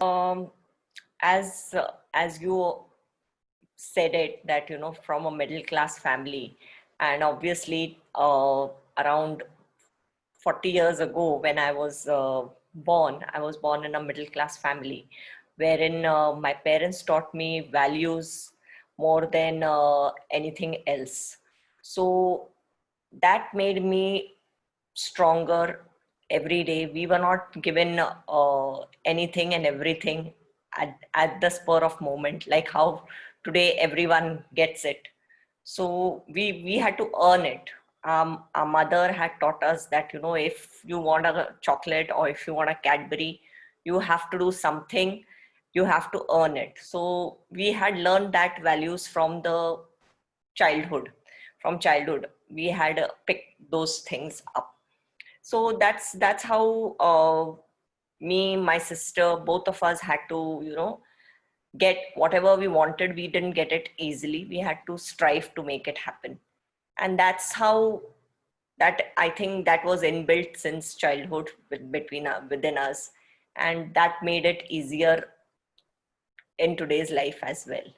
Um, as you said it, that from a middle class family, and obviously around 40 years ago, when I was born, I was born in a middle class family, wherein my parents taught me values more than anything else. So that made me stronger every day. We were not given anything and everything at the spur of moment, like how today everyone gets it. So we had to earn it. Our mother had taught us that, if you want a chocolate or if you want a Cadbury, you have to do something, you have to earn it. So we had learned that values from the childhood. From childhood, we had picked those things up. So that's how me, my sister, both of us had to, get whatever we wanted. We didn't get it easily. We had to strive to make it happen. And that's how, that I think that was inbuilt since childhood within us, and that made it easier in today's life as well.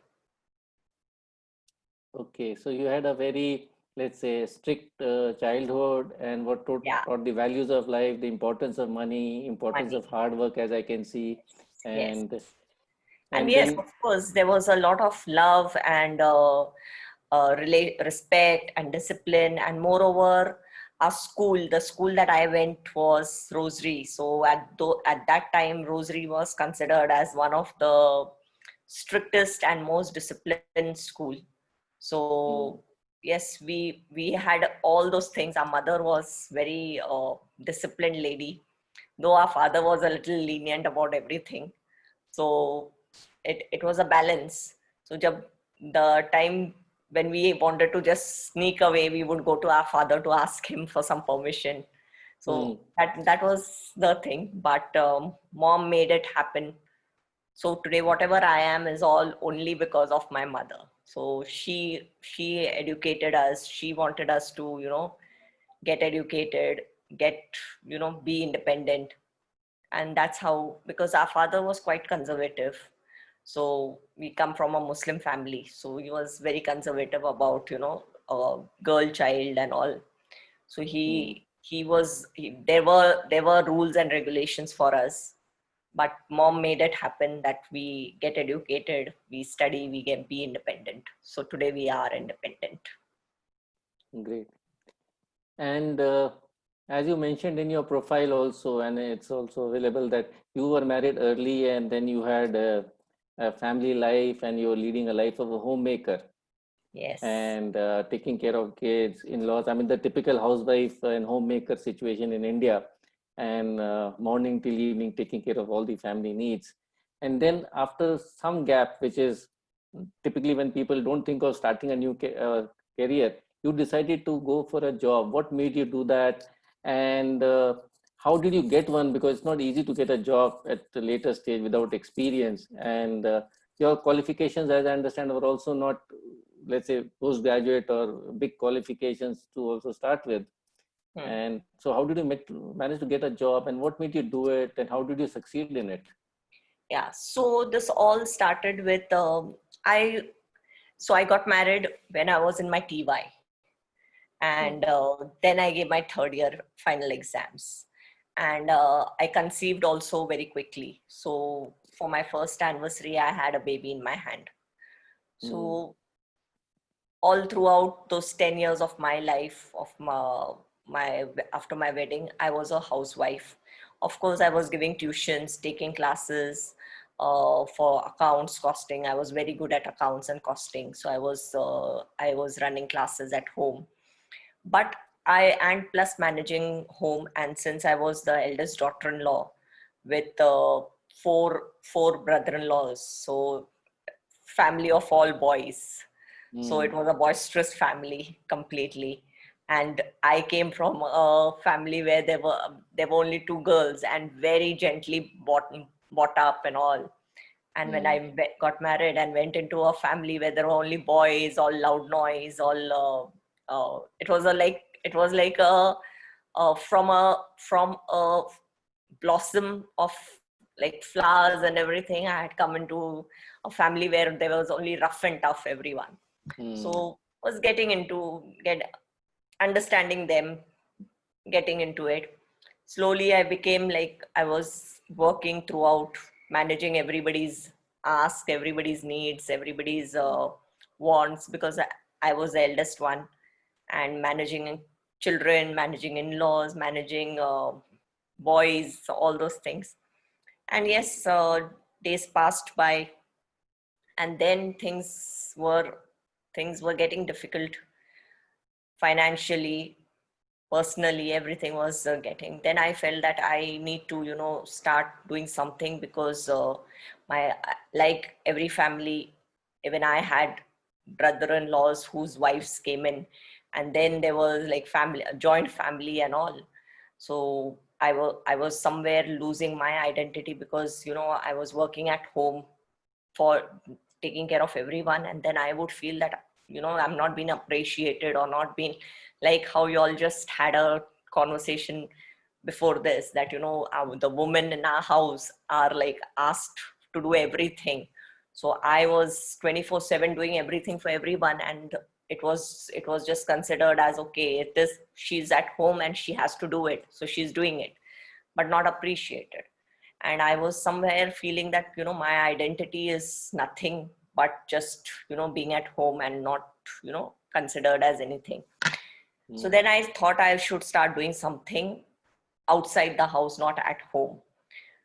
Okay, so you had a very, let's say, strict childhood, and what Yeah, taught the values of life, the importance of money, importance money. of hard work, as I can see, Yes. and And and yes, then of course, there was a lot of love and respect and discipline. And moreover, the school that I went was Rosary. So at that time, Rosary was considered as one of the strictest and most disciplined school. So mm, yes, we had all those things. Our mother was very disciplined lady, though our father was a little lenient about everything. So it was a balance. So the time when we wanted to just sneak away, we would go to our father to ask him for some permission. So mm, that was the thing. But mom made it happen. So today whatever I am is all only because of my mother. So she educated us. She wanted us to, get educated, get, be independent. And that's how, because our father was quite conservative. So we come from a Muslim family, so he was very conservative about, a girl child and all. So mm. there were rules and regulations for us, but mom made it happen that we get educated, we study, we get be independent. So today we are independent. Great. And as you mentioned in your profile also, and it's also available, that you were married early and then you had a family life and you're leading a life of a homemaker Yes. and taking care of kids, in-laws. I mean, the typical housewife and homemaker situation in India, and morning till evening taking care of all the family needs. And then after some gap, which is typically when people don't think of starting a new career, you decided to go for a job. What made you do that? And how did you get one? Because it's not easy to get a job at the later stage without experience. And your qualifications, as I understand, were also not, let's say, postgraduate or big qualifications to also start with. Hmm. And so how did you manage to get a job, and what made you do it, and how did you succeed in it? Yeah, so this all started with I so I got married when I was in my TY, and Mm, then I gave my third year final exams, and I conceived also very quickly. So for my first anniversary, I had a baby in my hand. mm, So all throughout those 10 years of my life, of my after my wedding, I was a housewife. Of course, I was giving tuitions, taking classes for accounts, costing. I was very good at accounts and costing, so I was running classes at home. But I, and plus managing home, and since I was the eldest daughter-in-law with four brother-in-laws, so family of all boys. So it mm, was a boisterous family completely. And I came from a family where there were only two girls, and very gently brought up and all. And when mm, I got married and went into a family where there were only boys, all loud noise, all it was like from a blossom of like flowers and everything. I had come into a family where there was only rough and tough everyone. So was getting into get understanding them, getting into it. Slowly I became like I was working throughout, managing everybody's ask, everybody's needs, everybody's wants, because I was the eldest one, and managing children, managing in-laws, managing boys, all those things. And yes, days passed by, and then things were getting difficult financially, personally. Everything was getting. Then I felt that I need to, start doing something, because my like every family, even I had brother-in-laws whose wives came in, and then there was like family, a joint family and all. So I was somewhere losing my identity, because I was working at home for taking care of everyone, and then I would feel that I'm not being appreciated, or not being, like how you all just had a conversation before this, that the women in our house are like asked to do everything. So I was 24/7 doing everything for everyone, and it was just considered as, okay, it is, she's at home and she has to do it, so she's doing it, but not appreciated. And I was somewhere feeling that my identity is nothing but just being at home, and not considered as anything. So then I thought I should start doing something outside the house, not at home.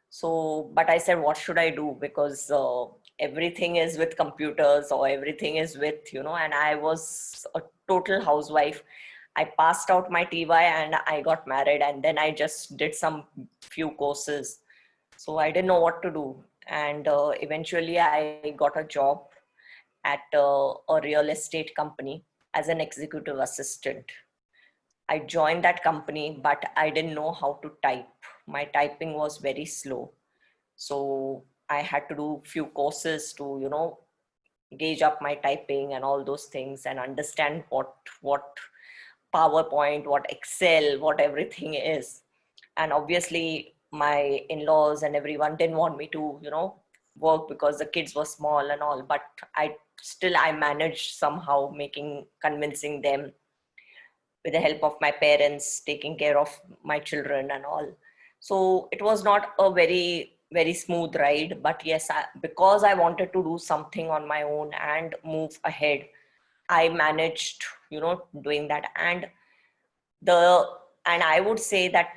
So but I said, what should I do? Because everything is with computers, or everything is with and I was a total housewife. I passed out my TY and I got married, and then I just did some few courses. So I didn't know what to do. And eventually I got a job at a real estate company as an executive assistant. I joined that company, but I didn't know how to type. My typing was very slow. So I had to do few courses to, gauge up my typing and all those things, and understand what PowerPoint, what Excel, what everything is. And obviously my in-laws and everyone didn't want me to work, because the kids were small and all, but I managed somehow, making convincing them, with the help of my parents, taking care of my children and all. So it was not a very very smooth ride, but yes, because I wanted to do something on my own and move ahead, I managed doing that. The and I would say that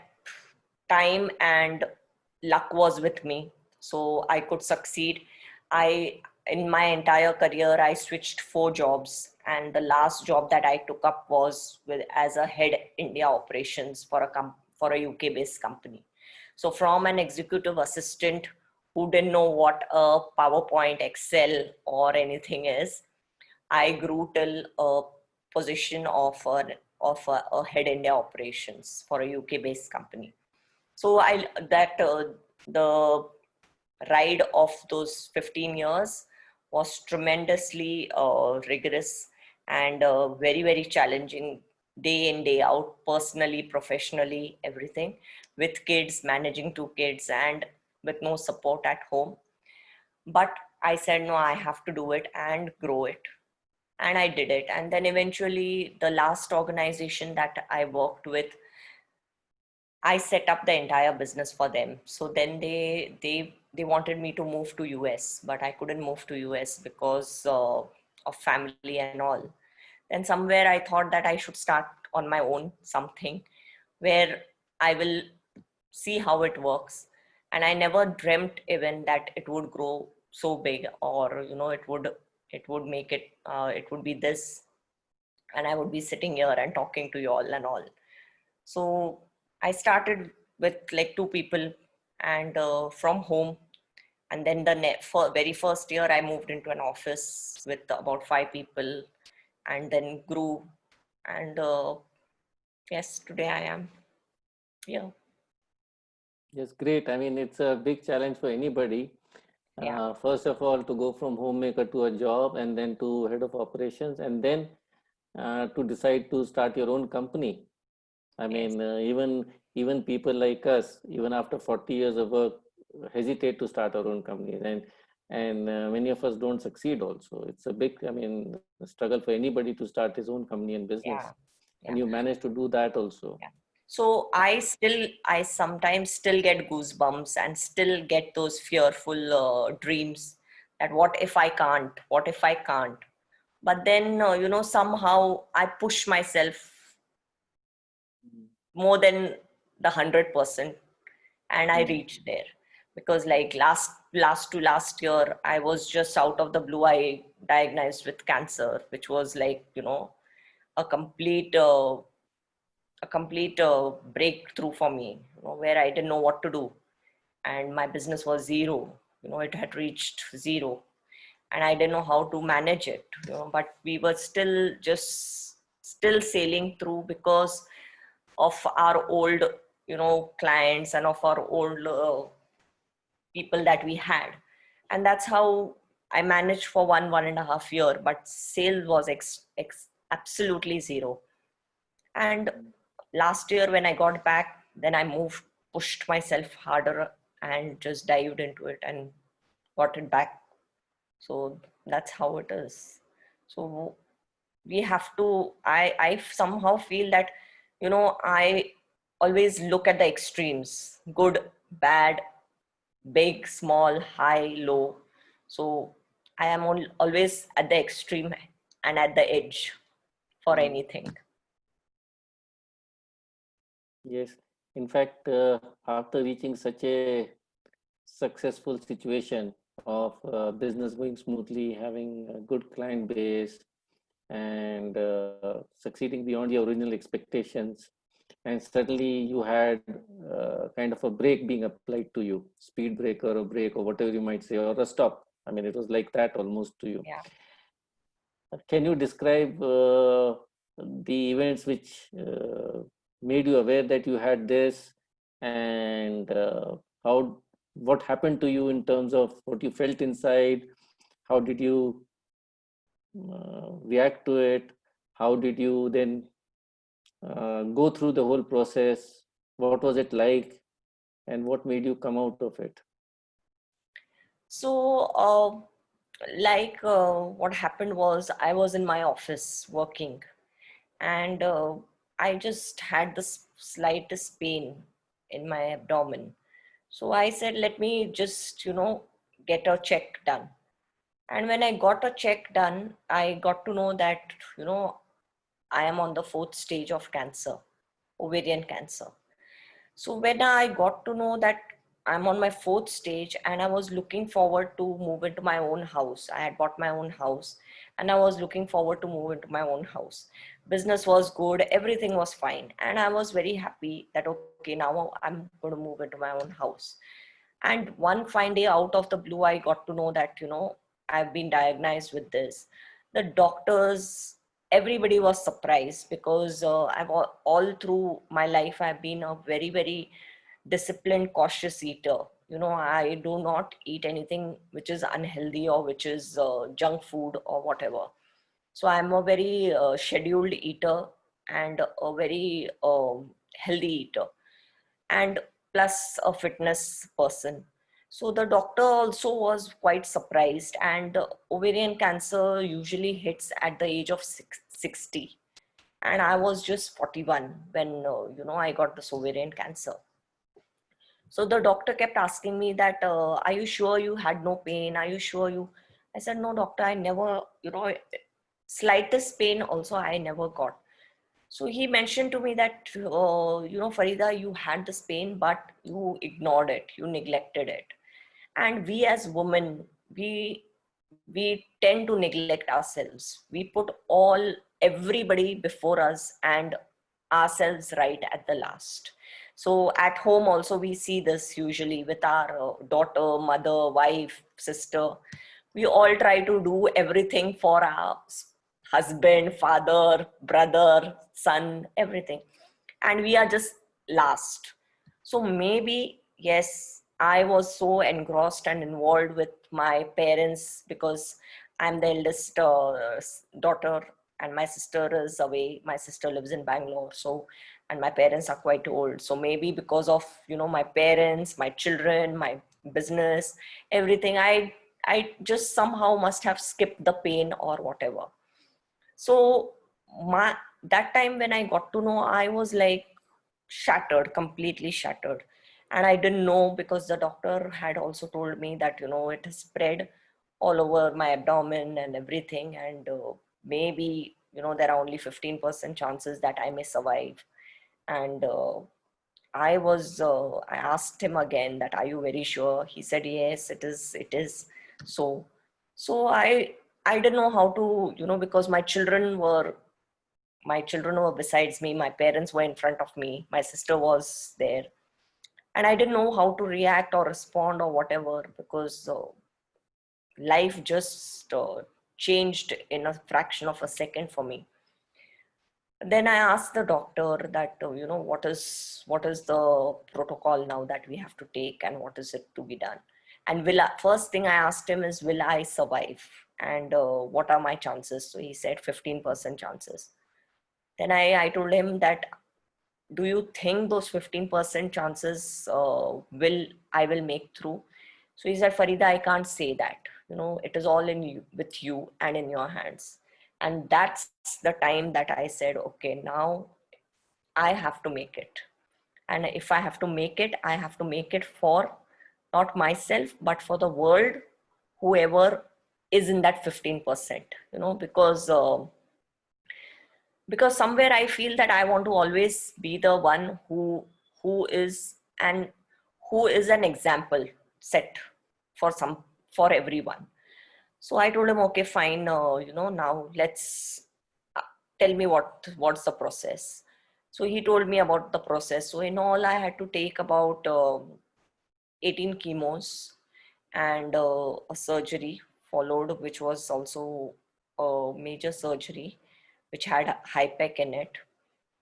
time and luck was with me, so I could succeed. I In my entire career I switched 4 jobs, and the last job that I took up was with as a head India operations for a UK based company. So from an executive assistant who didn't know what a PowerPoint, Excel or anything is, I grew till a position of a head India operations for a UK based company. So I that the ride of those 15 years was tremendously rigorous, and very very challenging, day in day out, personally, professionally, everything, with kids, managing 2 kids, and with no support at home. But I said, no, I have to do it and grow it, and I did it. And then eventually the last organization that I worked with, I set up the entire business for them. So then they wanted me to move to US, but I couldn't move to US because of family and all. Then somewhere I thought that I should start on my own something where I will see how it works. And I never dreamt even that it would grow so big, or it would make it would be this, and I would be sitting here and talking to you all and all. So I started with like 2 people, and from home. And then for very first year, I moved into an office with about 5 people, and then grew. And yes, today I am here. Yes, great. I mean, it's a big challenge for anybody. Yeah. First of all, to go from homemaker to a job, and then to head of operations, and then to decide to start your own company. I Yes. mean, even people like us, even after 40 years of work, hesitate to start our own companies, and many of us don't succeed also. It's a big, I mean, struggle for anybody to start his own company and business. Yeah. And Yeah. you managed to do that also. Yeah. So I sometimes still get goosebumps and still get those fearful dreams that what if I can't? What if I can't? But then, somehow I push myself more than the 100%, and I reached there. Because like last year, I was just out of the blue, I diagnosed with cancer, which was like, a complete breakthrough for me, where I didn't know what to do, and my business was zero. It had reached zero, and I didn't know how to manage it. But we were still sailing through because of our old, clients, and of our old people that we had, and that's how I managed for 1.5 year. But sale was absolutely zero. And last year when I got back, then I pushed myself harder and just dived into it and got it back. So that's how it is. So we have to, I somehow feel that, I always look at the extremes: good, bad, big, small, high, low. So I am always at the extreme and at the edge for anything. Yes. In fact, after reaching such a successful situation of business going smoothly, having a good client base, and succeeding beyond your original expectations, and suddenly you had kind of a brake being applied to you, speed brake or a brake or whatever you might say, or a stop. I mean, it was like that almost to you. Yeah. Can you describe the events which made you aware that you had this, and how, what happened to you in terms of what you felt inside? How did you react to it? How did you then go through the whole process? What was it like, and what made you come out of it? So, what happened was I was in my office working, and I just had this slightest pain in my abdomen. So I said, let me just, get a check done. And when I got a check done, I got to know that, I am on the fourth stage of cancer, ovarian cancer. So when I got to know that I'm on my fourth stage, and I was looking forward to move into my own house. I had bought my own house, and I was looking forward to move into my own house. Business was good, everything was fine. And I was very happy that, okay, now I'm going to move into my own house. And one fine day, out of the blue, I got to know that, I've been diagnosed with this. The doctors, everybody was surprised, because I've all through my life, I've been a very, very disciplined, cautious eater. I do not eat anything which is unhealthy or which is junk food or whatever. So I'm a very scheduled eater and a very healthy eater, and plus a fitness person. So the doctor also was quite surprised, and ovarian cancer usually hits at the age of 60, and I was just 41 when I got this ovarian cancer. So the doctor kept asking me that, are you sure you had no pain? Are you sure you? I said, no, doctor, I never, slightest pain also I never got. So he mentioned to me that, Farida, you had this pain, but you ignored it, you neglected it. And we as women, we we tend to neglect ourselves. We put everybody before us and ourselves right at the last. So at home also we see this usually with our daughter, mother, wife, sister. We all try to do everything for our husband, father, brother, son, everything, and we are just last. So maybe, yes, I was so engrossed and involved with my parents, because I'm the eldest daughter, and my sister is away. My sister lives in Bangalore. So, and my parents are quite old. So maybe because of, my parents, my children, my business, everything. I just somehow must have skipped the pain or whatever. So my that time when I got to know, I was like shattered, completely shattered. And I didn't know, because the doctor had also told me that, it has spread all over my abdomen and everything. And maybe, there are only 15% chances that I may survive. And I asked him again that, are you very sure? He said, yes, it is. So, so I didn't know how to, because my children were besides me, my parents were in front of me, my sister was there, and I didn't know how to react or respond or whatever, because life just changed in a fraction of a second for me. Then I asked the doctor that, what is the protocol now that we have to take, and what is it to be done, and first thing I asked him is, will I survive, and what are my chances? So he said 15% chances. Then I told him that, do you think those 15% chances will make through? So he said, Farida, I can't say that. It is all in you, with you and in your hands. And that's the time that I said, okay, now I have to make it. And if I have to make it, I have to make it for not myself, but for the world, whoever is in that 15%, because somewhere I feel that I want to always be the one who is and who is an example set for for everyone. So I told him, okay, fine, now let's uh, tell me what's the process. So he told me about the process. So in all, I had to take about 18 chemos, and a surgery followed, which was also a major surgery, which had HIPEC in it.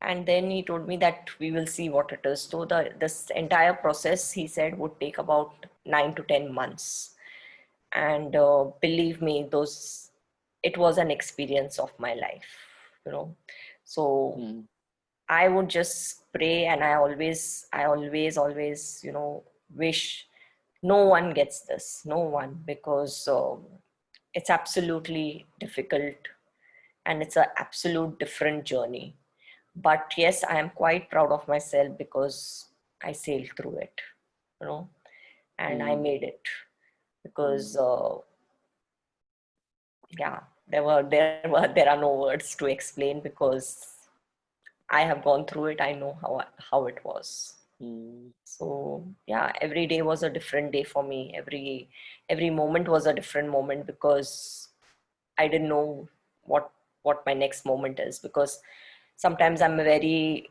And then he told me that we will see what it is. So this entire process, he said, would take about 9 to 10 months. And believe me, it was an experience of my life, you know. So Mm. I would just pray, and I always, wish no one gets this, no one, because it's absolutely difficult, and it's an absolute different journey. But yes, I am quite proud of myself, because I sailed through it, you know, and I Mm. made it, because Mm. yeah, there are no words to explain, because I have gone through it. I know how it was. Mm. So yeah, every day was a different day for me. Every moment was a different moment, because I didn't know what what my next moment is, because sometimes I'm very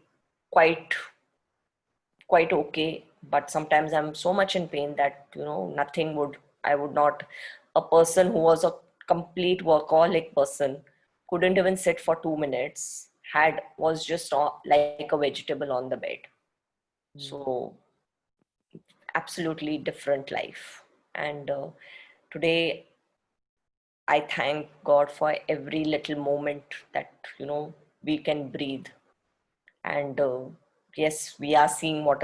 quite quite okay, but sometimes I'm so much in pain that, nothing would I would not. A person who was a complete workaholic person couldn't even sit for 2 minutes, had was just like a vegetable on the bed. Mm. So absolutely different life. And today I thank God for every little moment that, we can breathe. And yes, we are seeing what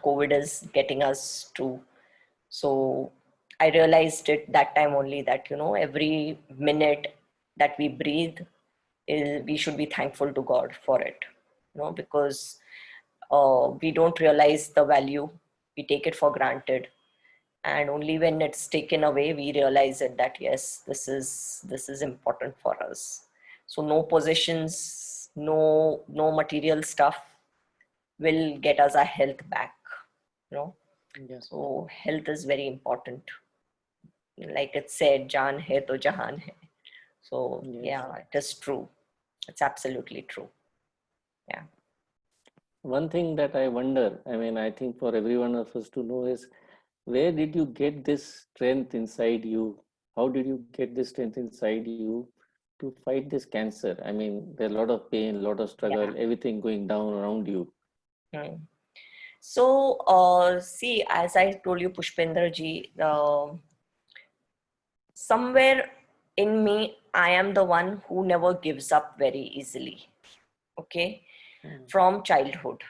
COVID is getting us to. So I realized it that time only, that, every minute that we breathe, we should be thankful to God for it, because we don't realize the value. We take it for granted, and only when it's taken away we realize it, that yes, this is important for us. So no possessions, no material stuff will get us our health back, you know Yeah. so health is very important. Like it said, jaan hai to jahan hai. So Yes. yeah, it is true. It's absolutely true. Yeah. One thing that I wonder, I mean, I think for every one of us to know is, where did you get this strength inside you? How did you get this strength inside you to fight this cancer? I mean, there's a lot of pain, a lot of Yeah. struggle, everything going down around you. Hmm. So see, as I told you, Pushpendra ji, somewhere in me, I am the one who never gives up very easily. Okay. Mm. From childhood.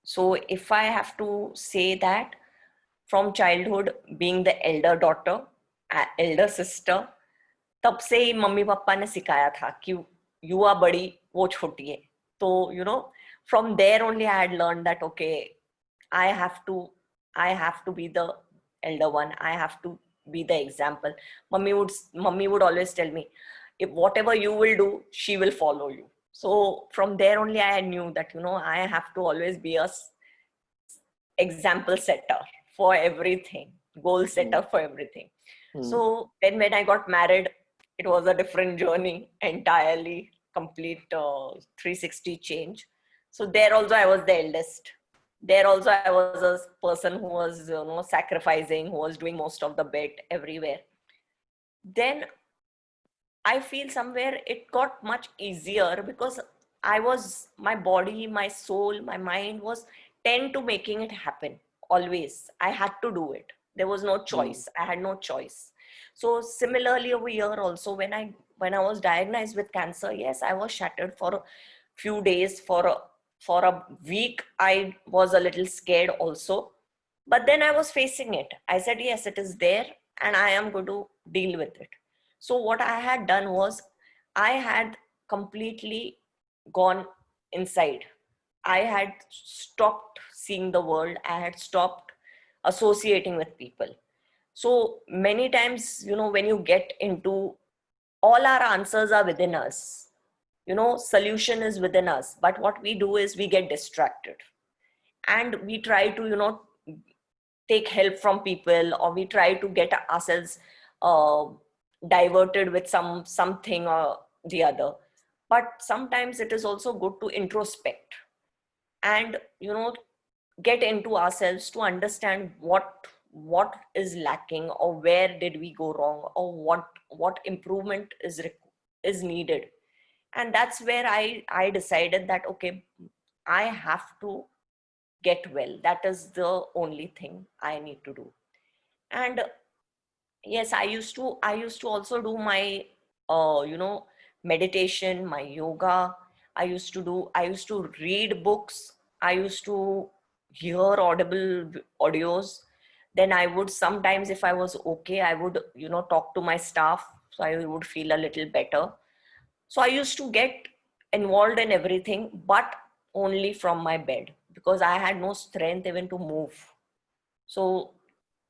So if I have to say that, from childhood, being the elder daughter, elder sister, तब से ही mummy papa ने सिखाया था कि युवा बड़ी वो छोटी है. तो from there only I had learned that okay, I have to be the elder one. I have to be the example. Mummy would always tell me, if whatever you will do, she will follow you. So from there only I knew that I have to always be a example setter for everything, goal setter for everything. So then when I got married, it was a different journey entirely, complete 360 change. So there also I was the eldest. There also I was a person who was sacrificing, who was doing most of the bit everywhere. Then I feel somewhere it got much easier because my body, my soul, my mind was tend to making it happen. Always I had to do it. There was no choice. I had no choice. So similarly over here also, when I was diagnosed with cancer, yes, I was shattered for a few days. For a week I was a little scared also, but then I was facing it. I said, yes, it is there and I am going to deal with it. So what I had done was I had completely gone inside. I had stopped seeing the world. I had stopped associating with people. So many times, when you get into, all our answers are within us. Solution is within us. But what we do is we get distracted and we try to, take help from people, or we try to get ourselves uh, diverted with something or the other. But sometimes it is also good to introspect and get into ourselves to understand what is lacking, or where did we go wrong, or what improvement is needed. And that's where I decided that okay, I have to get well. That is the only thing I need to do. And yes, I used to also do my meditation, my yoga. I used to read books. I used to hear audible audios. Then I would sometimes, if I was okay, I would talk to my staff, so I would feel a little better. So I used to get involved in everything, but only from my bed, because I had no strength even to move. So,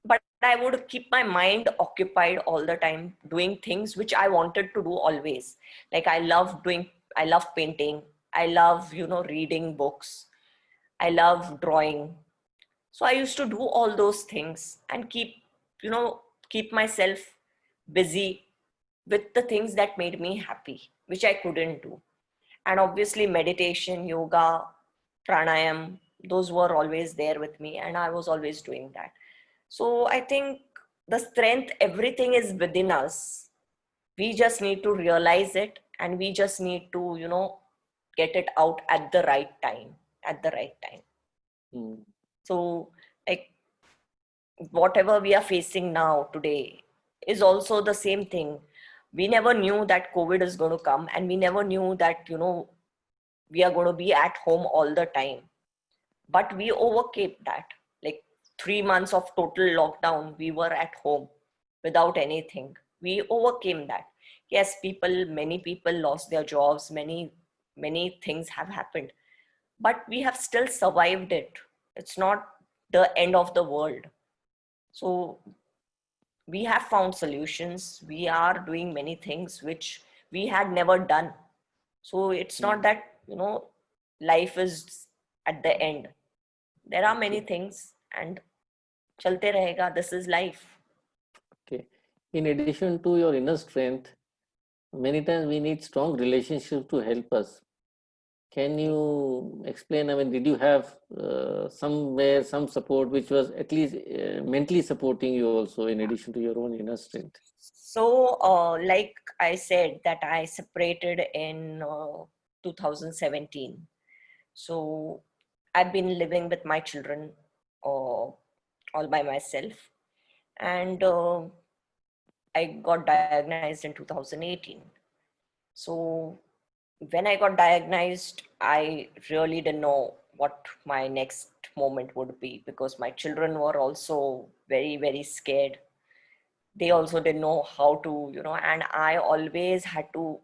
but I would keep my mind occupied all the time doing things which I wanted to do always. Like I love painting. I love, reading books. I love drawing. So I used to do all those things and you know, keep myself busy with the things that made me happy, which I couldn't do. And obviously meditation, yoga, pranayam, those were always there with me and I was always doing that. So I think the strength, everything is within us. We just need to realize it and we just need to, get it out at the right time, at the right time. So like whatever we are facing now today is also the same thing. We never knew that COVID is going to come, and we never knew that, we are going to be at home all the time. But we overcame that. Like 3 months of total lockdown, we were at home without anything. We overcame that. Yes, many people lost their jobs, many things have happened, but we have still survived it. It's not the end of the world. So we have found solutions. We are doing many things which we had never done. So it's not that, life is at the end. There are many things and chalte rahega. This is life. Okay. In addition to your inner strength, many times we need strong relationships to help us. Can you explain? I mean, did you have somewhere some support which was at least mentally supporting you also, in addition to your own inner strength? So, like I said, that I separated in 2017. So, I've been living with my children all by myself. And I got diagnosed in 2018. So, when I got diagnosed, I really didn't know what my next moment would be, because my children were also very, very scared. They also didn't know how to, and I always had to,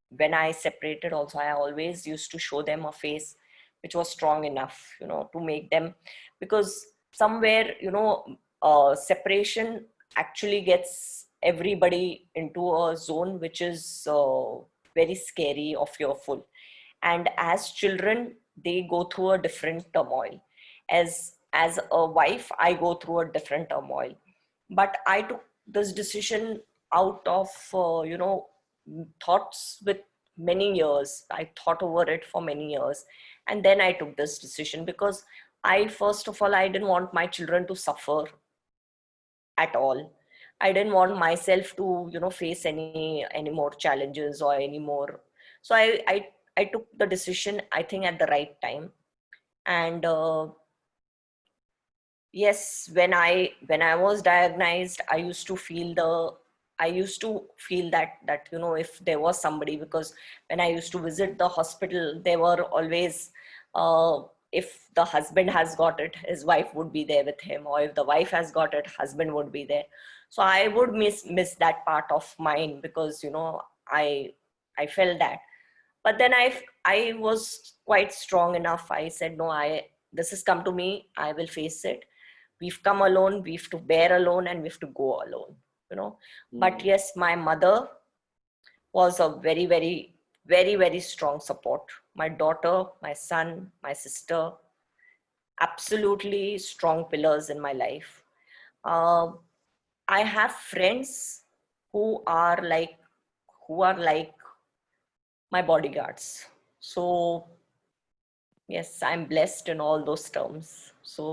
when I separated also, I always used to show them a face which was strong enough, to make them, because somewhere, separation actually gets everybody into a zone which is very scary or fearful. And as children, they go through a different turmoil. As a wife, I go through a different turmoil. But I took this decision out of thoughts with many years. I thought over it for many years, and then I took this decision, because I, first of all, I didn't want my children to suffer at all. I didn't want myself to face any more challenges or any more. So I took the decision, I think, at the right time. And yes, when I was diagnosed, I used to feel that if there was somebody, because when I used to visit the hospital, they were always, if the husband has got it, his wife would be there with him, or if the wife has got it, husband would be there. So I would miss that part of mine, because I felt that. But then I was quite strong enough. I said, no, I this has come to me, I will face it. We've come alone, we have to bear alone, and we have to go alone, but Mm. yes, my mother was a very, very, very, very strong support. My daughter, my son, my sister, absolutely strong pillars in my life. uh, I have friends who are like who are like my bodyguards. So yes, I'm blessed in all those terms. So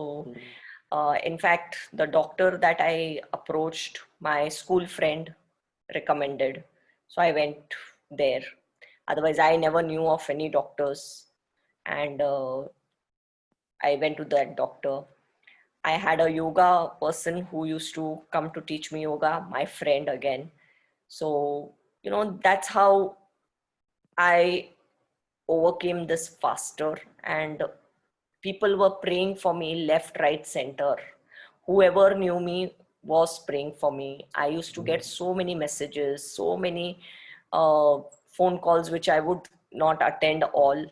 Mm. in fact, the doctor that I approached, my school friend recommended. So I went there. Otherwise, I never knew of any doctors. And I went to that doctor. I had a yoga person who used to come to teach me yoga, my friend again. So, that's how I overcame this faster. And people were praying for me left, right, center. Whoever knew me was praying for me. I used to get so many messages, so many uh, phone calls, which I would not attend all,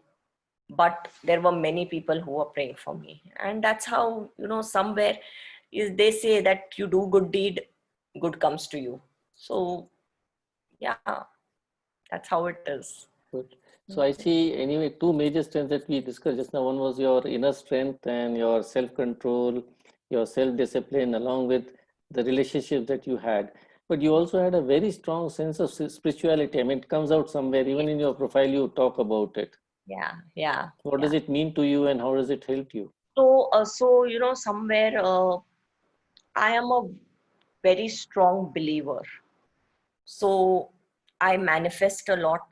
but there were many people who were praying for me. And that's how, somewhere is, they say that you do good deed, good comes to you. So yeah, that's how it is. Good. So I see anyway two major strengths that we discussed just now. One was your inner strength and your self-control, your self-discipline, along with the relationship that you had. But you also had a very strong sense of spirituality. I mean, it comes out somewhere, even in your profile, you talk about it. Yeah, yeah, What yeah. does it mean to you and how does it help you? So somewhere, I am a very strong believer. So I manifest a lot.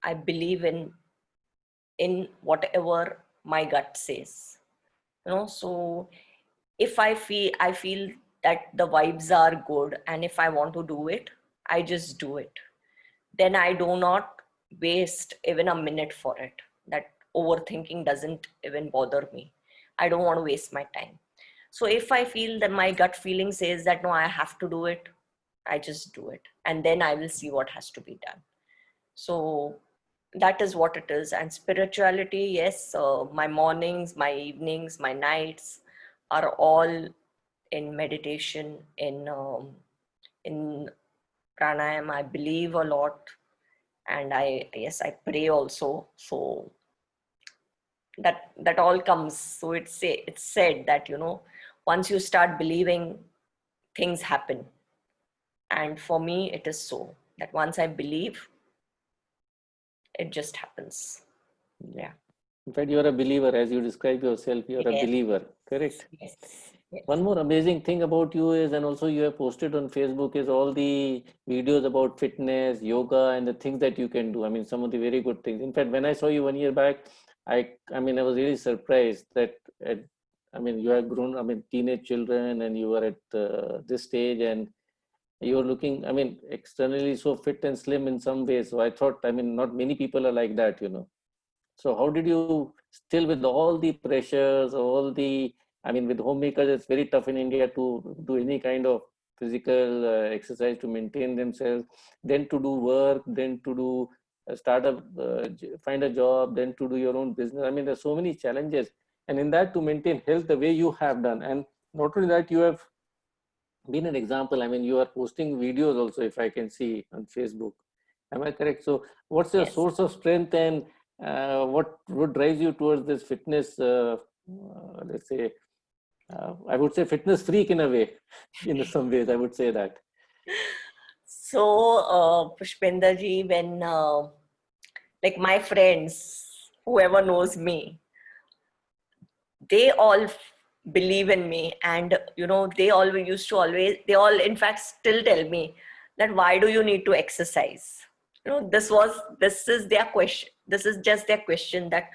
I believe in whatever my gut says. So if I feel that the vibes are good, and if I want to do it, I just do it. Then I do not waste even a minute for it. That overthinking doesn't even bother me. I don't want to waste my time. So if I feel that my gut feeling says that no, I have to do it, I just do it. And then I will see what has to be done. So that is what it is. And spirituality, yes, my mornings, my evenings, my nights are all in meditation, in pranayam. I believe a lot, and I pray also. So that all comes. So it's said that once you start believing, things happen. And for me, it is so that once I believe, it just happens. Yeah. Yeah. In fact, you're a believer, as you describe yourself, you're a Yes. believer, correct? Yes. Yes. One more amazing thing about you is, and also you have posted on Facebook, is all the videos about fitness, yoga, and the things that you can do. I mean, some of the very good things. In fact, when I saw you 1 year back, I mean, I was really surprised that, at, I mean, you have grown, I mean, teenage children, and you were at this stage, and you're looking, I mean, externally so fit and slim in some ways. So I thought, I mean, not many people are like that. So how did you still with all the pressures, I mean, with homemakers, it's very tough in India to do any kind of physical exercise to maintain themselves, then to do work, then to do find a job, then to do your own business. I mean, there's so many challenges, and in that, to maintain health the way you have done, and not only that, you have been an example. I mean, you are posting videos also, if I can see on Facebook. Am I correct? So, what's your Yes. source of strength, and what drives you towards this fitness? Let's say, I would say fitness freak in a way. In some ways, I would say that. So, Pushpinder ji, when like my friends, whoever knows me, they all believe in me, and they all used to always, they all in fact still tell me that why do you need to exercise. This is their question, this is just their question, that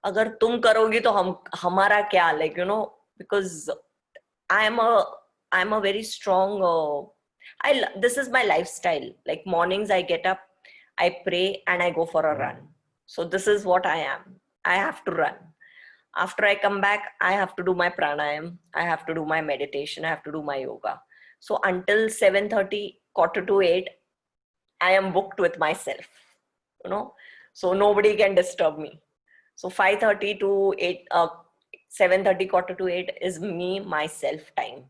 अगर तुम करोगी तो हम हमारा क्या, like because I am a very strong this is my lifestyle. Like mornings I get up, I pray, and I go for a run. So this is what I am. I have to run. After I come back, I have to do my pranayam, I have to do my meditation, I have to do my yoga. So until 7:30, quarter to 8, I am booked with myself, so nobody can disturb me. So 5:30 to 8, 7:30, quarter to 8 is me, myself time.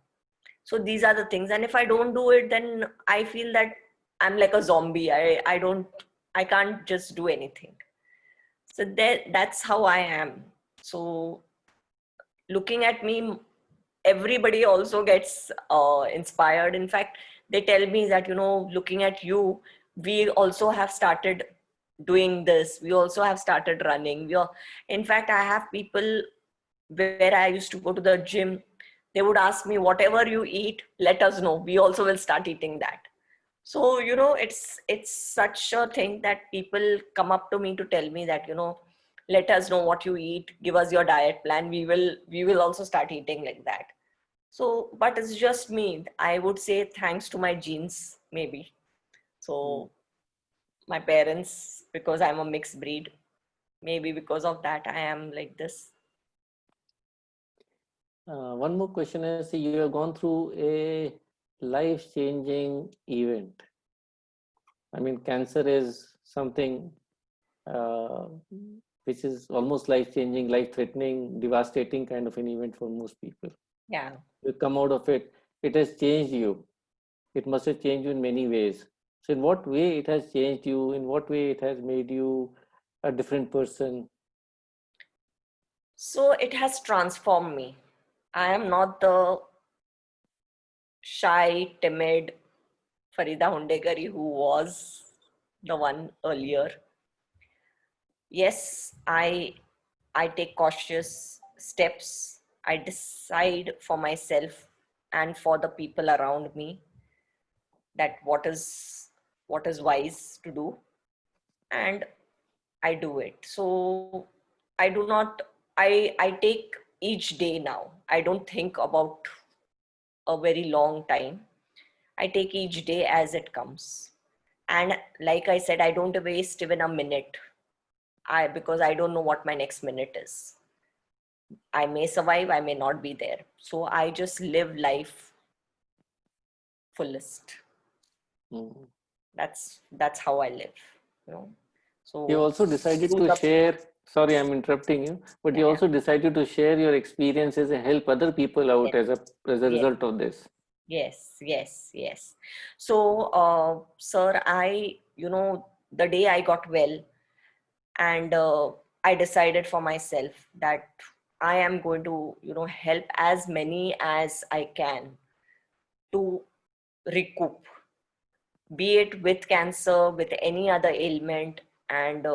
So these are the things. And if I don't do it, then I feel that I'm like a zombie. I can't just do anything. So that's how I am. So looking at me, everybody also gets inspired. In fact, they tell me that, looking at you, we also have started doing this. We also have started running. In fact, I have people where I used to go to the gym. They would ask me, whatever you eat, let us know. We also will start eating that. So, it's such a thing that people come up to me to tell me that, let us know what you eat, give us your diet plan. We will also start eating like that. So, but it's just me. I would say thanks to my genes, maybe. So my parents, because I'm a mixed breed, maybe because of that, I am like this. One more question is, see, you have gone through a life-changing event. I mean, cancer is something uh, which is almost life-changing, life-threatening, devastating kind of an event for most people. Yeah. You come out of it, it has changed you. It must have changed you in many ways. So, in what way it has changed you? In what way it has made you a different person? So it has transformed me. I am not the shy, timid Farida Hundekari who was the one earlier. Yes, I take cautious steps. I decide for myself and for the people around me that what is wise to do, and I do it. So I do not, I take each day now. I don't think about a very long time. I take each day as it comes. And like I said, I don't waste even a minute. Because I don't know what my next minute is. I may survive, I may not be there. So I just live life fullest. Mm. That's how I live, You So also decided do to the, share, sorry, I'm interrupting you, but you yeah, also decided to share your experiences and help other people out yes, as a yes, result of this. yes. So, sir, the day I got well, and I decided for myself that I am going to, help as many as I can to recoup, be it with cancer, with any other ailment, and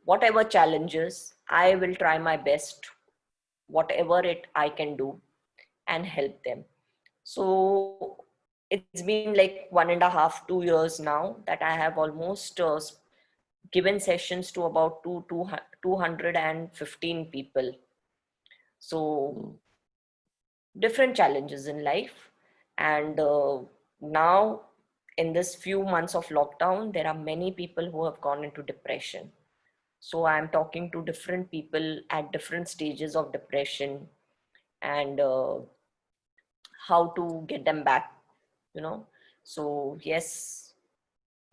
whatever challenges, I will try my best, whatever it I can do, and help them. So it's been like 1.5, 2 years now that I have almost given sessions to about 215 people. So Mm. different challenges in life. And now, in this few months of lockdown, there are many people who have gone into depression. So I'm talking to different people at different stages of depression, and how to get them back, you know. So yes,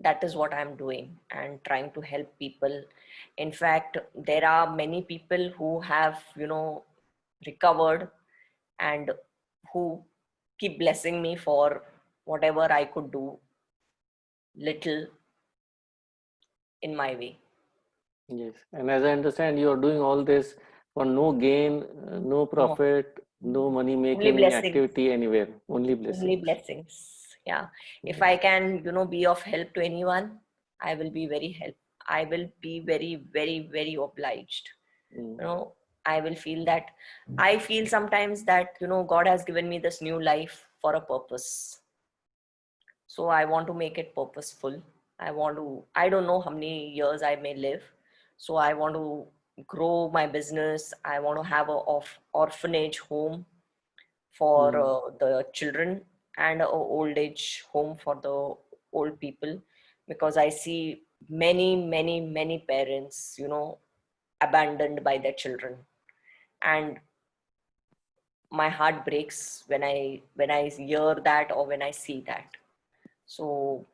that is what I'm doing and trying to help people. In fact, there are many people who have, recovered, and who keep blessing me for whatever I could do little in my way. Yes. And as I understand, you are doing all this for no gain, no No, profit, no money only making blessings. activity anywhere, only Only blessings. blessings. Yeah. If Yes. I can, be of help to anyone, I will be very help. I will be very, very, very obliged. Mm. You know, I will feel that. I feel sometimes that, God has given me this new life for a purpose. So I want to make it purposeful. I don't know how many years I may live. So I want to grow my business. I want to have a orphanage home for Mm. the children, and a old age home for the old people, because I see many, many, many parents, abandoned by their children, and my heart breaks when I hear that, or when I see that. So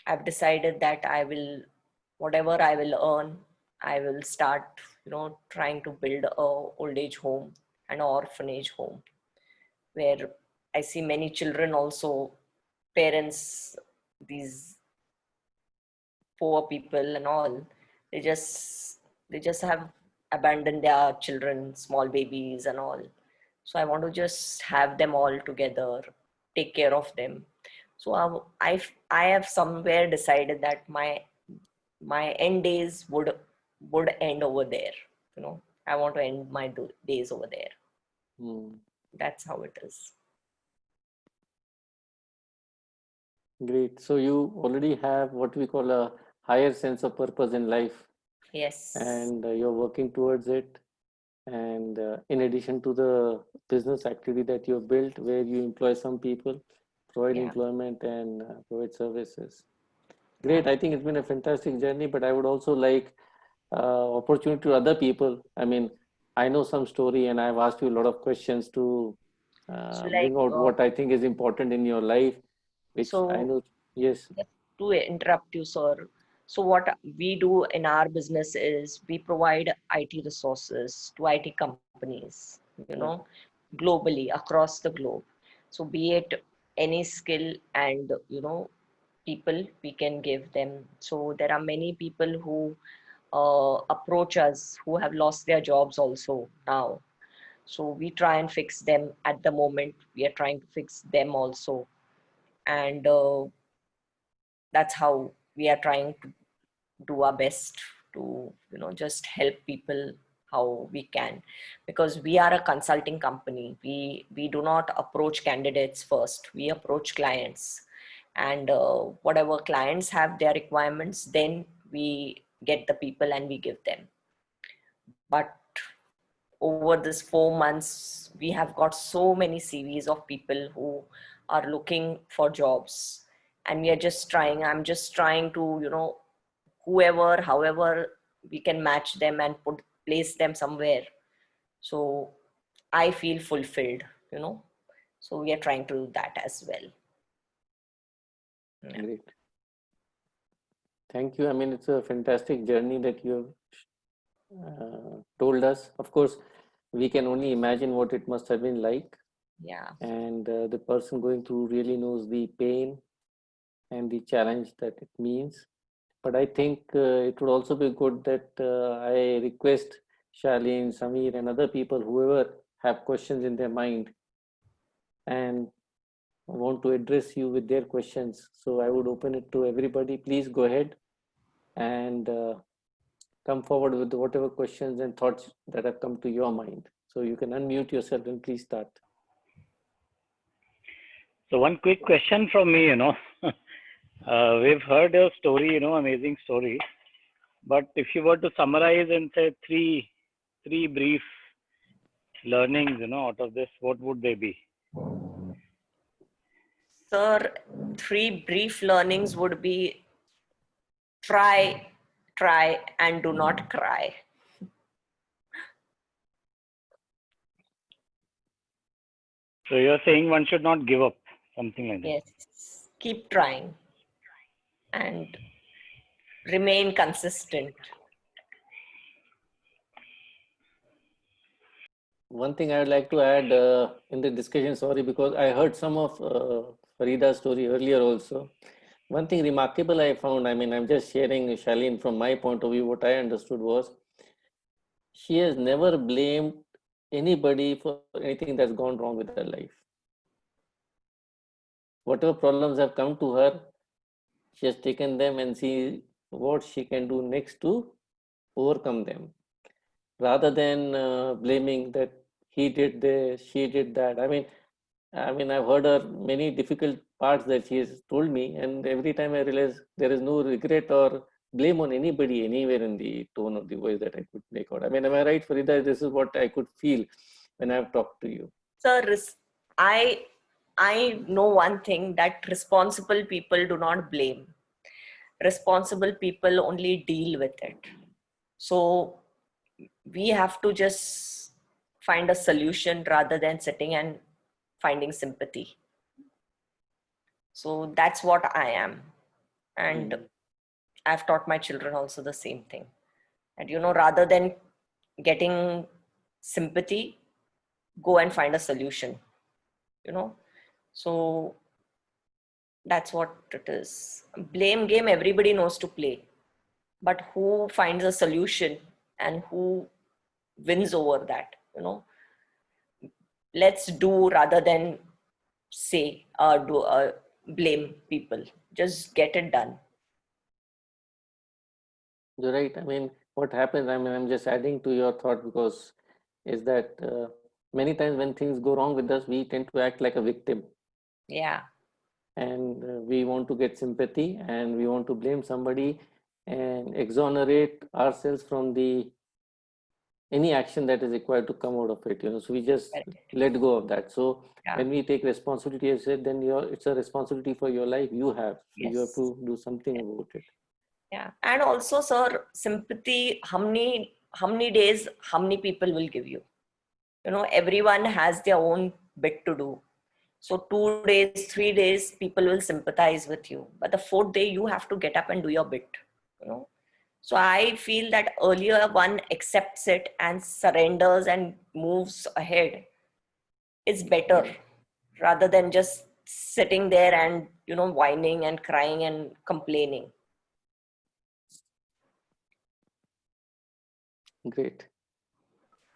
I've decided that whatever I will earn, I will start, trying to build a old age home and an orphanage home, where I see many children also, parents, these poor people and all, they just they just have abandoned their children, small babies and all. So I want to just have them all together, take care of them. So I have somewhere decided that my end days would end over there. I want to end my days over there. Mm. That's how it is. Great. So you already have what we call a higher sense of purpose in life, Yes. and you're working towards it. And in addition to the business activity that you've built, where you employ some people, provide Yeah. employment and provide services. Yeah. Great. I think it's been a fantastic journey, but I would also like opportunity to other people. I mean, I know some story, and I've asked you a lot of questions to So like bring out what I think is important in your life, which I so know. Yes. just to interrupt you, sir. So what we do in our business is we provide IT resources to IT companies, Okay. globally, across the globe. So be it any skill and, people, we can give them. So there are many people who approach us who have lost their jobs also now. So we try and fix them at the moment. We are trying to fix them also. And that's how we are trying to do our best to, just help people how we can, because we are a consulting company. We do not approach candidates first, we approach clients, and whatever clients have their requirements, then we get the people and we give them. But over this 4 months, we have got so many CVs of people who are looking for jobs, and we are just trying. I'm just trying to, whoever, however, we can match them and place them somewhere. So I feel fulfilled, you know. So we are trying to do that as well. Yeah. Great. Thank you. I mean, it's a fantastic journey that you have told us. Of course, we can only imagine what it must have been like. Yeah. And the person going through really knows the pain and the challenge that it means. But I think it would also be good that I request Charlene, Samir, and other people, whoever have questions in their mind and want to address you with their questions. So I would open it to everybody. Please go ahead and come forward with whatever questions and thoughts that have come to your mind. So you can unmute yourself and please start. So one quick question from me, we've heard your story, amazing story. But if you were to summarize and say three brief learnings, out of this, what would they be? Sir, three brief learnings would be: try try, and do not cry. So you're saying one should not give up, something like that. Yes, keep trying and remain consistent. One thing I would like to add in the discussion, sorry, because I heard some of Farida's story earlier also. One thing remarkable I found, I mean, I'm just sharing, Shaleen, from my point of view, what I understood was she has never blamed anybody for anything that's gone wrong with her life. Whatever problems have come to her, she has taken them and see what she can do next to overcome them, rather than blaming that he did this, she did that. I mean, I've heard her many difficult parts that she has told me, and every time I realize there is no regret or blame on anybody anywhere in the tone of the voice that I could make out. I mean, am I right, Farida? This is what I could feel when I've talked to you. Sir, I know one thing, that responsible people do not blame. Responsible people only deal with it. So we have to just find a solution rather than sitting and finding sympathy. So that's what I am. And I've taught my children also the same thing. And rather than getting sympathy, go and find a solution. So that's what it is. Blame game, everybody knows to play. But who finds a solution and who wins over that, let's do rather than say blame people. Just get it done. You're right. I mean, what happens, I mean, I'm just adding to your thought, because is that many times when things go wrong with us, we tend to act like a victim. Yeah. And we want to get sympathy, and we want to blame somebody and exonerate ourselves from any action that is required to come out of it. So we just let go of that. So when we take responsibility, as I said, then it's a responsibility for your life you have. So you have to do something about it. Yeah. And also, sir, sympathy, how many days, how many people will give you? Everyone has their own bit to do. So 2 days, 3 days, people will sympathize with you. But the 4th day, you have to get up and do your bit. So I feel that earlier one accepts it and surrenders and moves ahead is better, rather than just sitting there and whining and crying and complaining. Great.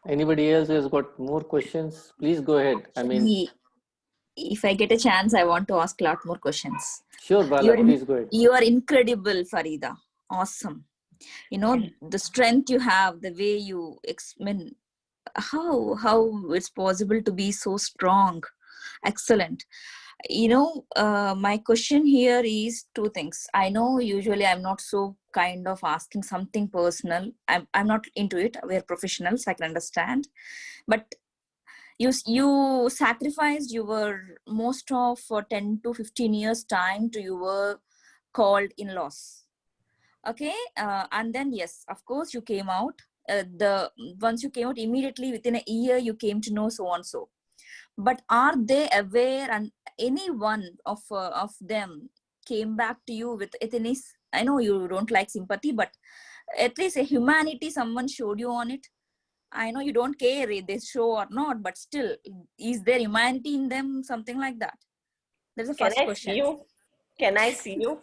Anybody else who has got more questions? Please go ahead. I mean, if I get a chance, I want to ask a lot more questions. Sure, Bala, please go ahead. You are incredible, Farida. Awesome. The strength you have, the way you explain, how it's possible to be so strong. Excellent. My question here is two things. I know usually I'm not so kind of asking something personal. I'm not into it. We're professionals, I can understand. But you sacrificed your most of 10 to 15 years time to your called in-laws. Okay. And then, yes, of course, you came out. Once you came out, immediately within a year, you came to know so and so. But are they aware, and any one of them came back to you with any, I know you don't like sympathy, but at least a humanity someone showed you on it? I know you don't care if they show or not, but still, is there humanity in them? Something like that. That's the first question. See you? Can I see you?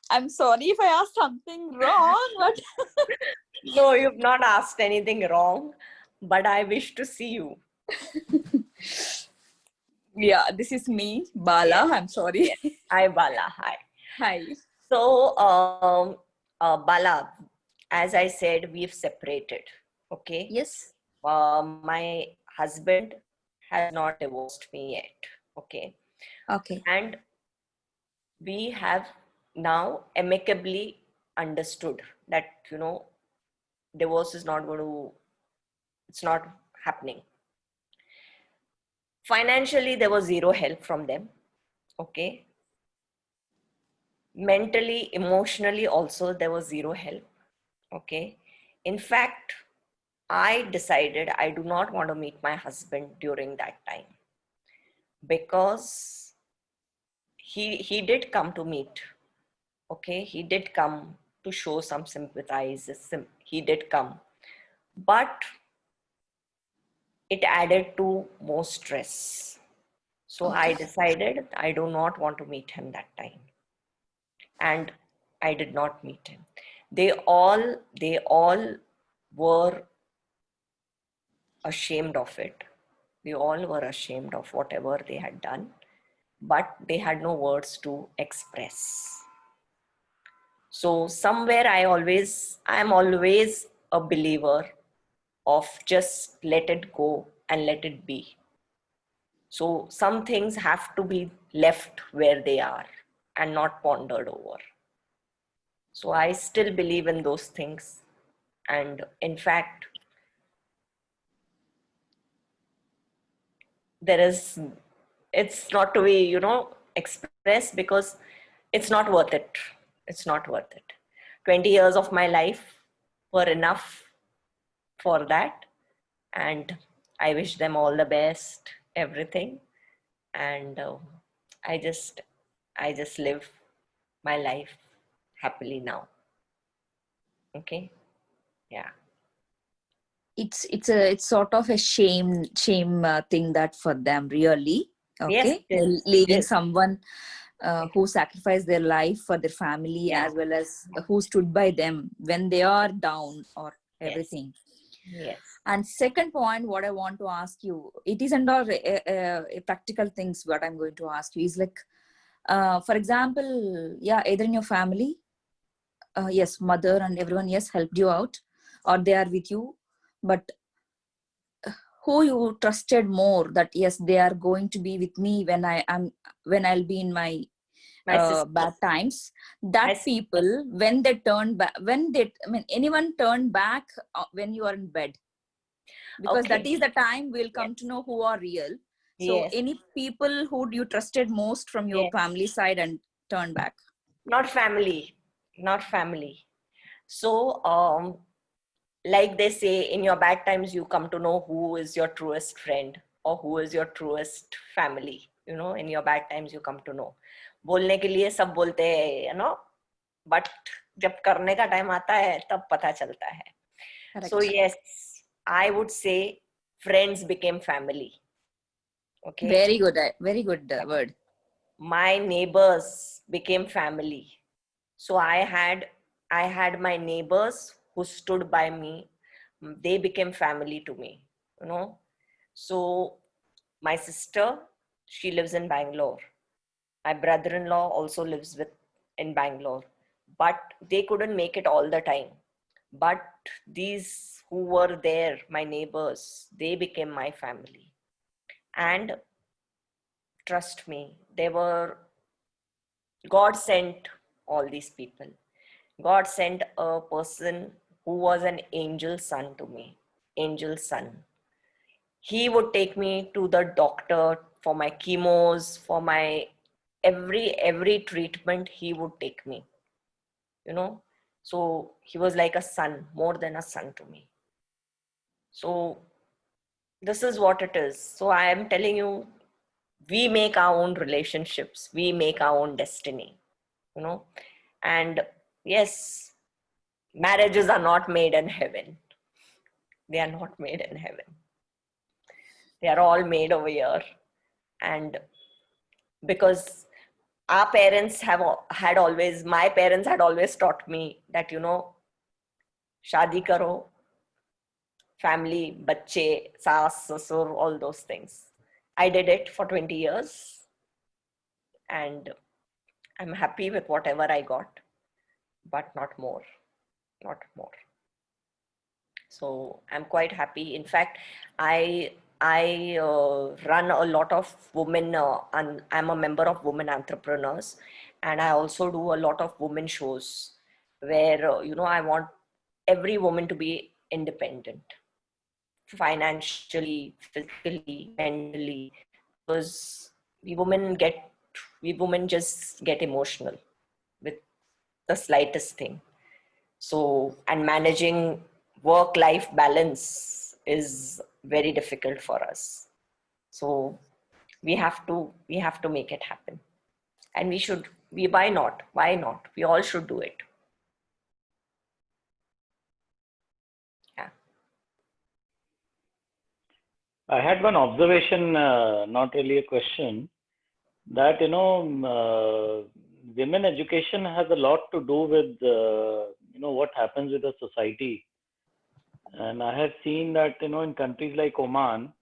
I'm sorry if I asked something wrong, but no, you've not asked anything wrong, but I wish to see you. Yeah, this is me, Bala. I'm sorry. Hi, Bala. Hi. Hi. So, Bala, as I said, we've separated. Okay. Yes. My husband has not divorced me yet. Okay. Okay. And we have now amicably understood that, divorce is not going to, it's not happening. Financially, there was zero help from them. Okay. Mentally, emotionally, also, there was zero help. Okay. In fact, I decided I do not want to meet my husband during that time, because he did come to meet. Okay. He did come to show some sympathize. He did come. But it added to more stress. So I Okay. decided I do not want to meet him that time. And I did not meet him. They all were ashamed of it. They all were ashamed of whatever they had done, but they had no words to express. So somewhere I am always a believer of just let it go and let it be. So some things have to be left where they are and not pondered over. So I still believe in those things. And in fact, there is, it's not to be, expressed, because it's not worth it. It's not worth it. 20 years of my life were enough for that. And I wish them all the best, everything. And I just, I just live my life happily now. Okay. Yeah. It's sort of a shame thing that for them, really. Yes, Okay, it is. It leaving is. someone who sacrificed their life for their family, Yeah. as well as who stood by them when they are down or Yes. everything. Yes. And second point, what I want to ask you, it isn't all a practical things. What I'm going to ask you is like, for example, yeah, either in your family, yes, mother and everyone, yes, helped you out, or they are with you, but who you trusted more that yes, they are going to be with me when when I'll be in my My sister. bad times. My That sister. people, when they turn back, I mean, anyone turn back when you are in bed, because that Okay. is the time we'll Yes. come to know who are real. So Yes. any people who you trusted most from your Yes. family side and turn back? Not family. Not family. So, like they say, in your bad times, you come to know who is your truest friend or who is your truest family. In your bad times, you come to know. बोलने के लिए सब बोलते हैं, but जब करने का time आता है तब पता चलता है. So Correct. yes, I would say friends became family. Okay. Very good word. My neighbors became family. So I had my neighbors who stood by me. They became family to me, you know. So my sister, she lives in Bangalore. My brother-in-law also lives in Bangalore. But they couldn't make it all the time. But these who were there, my neighbors, they became my family. And trust me, they were, God sent all these people. God sent a person who was an angel son to me, angel son. He would take me to the doctor for my chemos, for my every treatment. He would take me, you know. So he was like a son, more than a son to me. So this is what it is. So I am telling you, we make our own relationships, we make our own destiny, you know. And yes, marriages are not made in heaven. They are not made in heaven. They are all made over here. And because our parents my parents had always taught me that, shadi karo, family, bacche, saas, sasur, all those things. I did it for 20 years and I'm happy with whatever I got, but not more, not more. So I'm quite happy. In fact, I run a lot of women, and I'm a member of Women Entrepreneurs, and I also do a lot of women shows where I want every woman to be independent, financially, physically, mentally. because we women just get emotional with the slightest thing. So, and managing work-life balance is very difficult for us. So we have to make it happen. And why not? Why not? We all should do it. Yeah. I had one observation, not really a question, that women education has a lot to do with what happens with the society. And I have seen that in countries like Oman,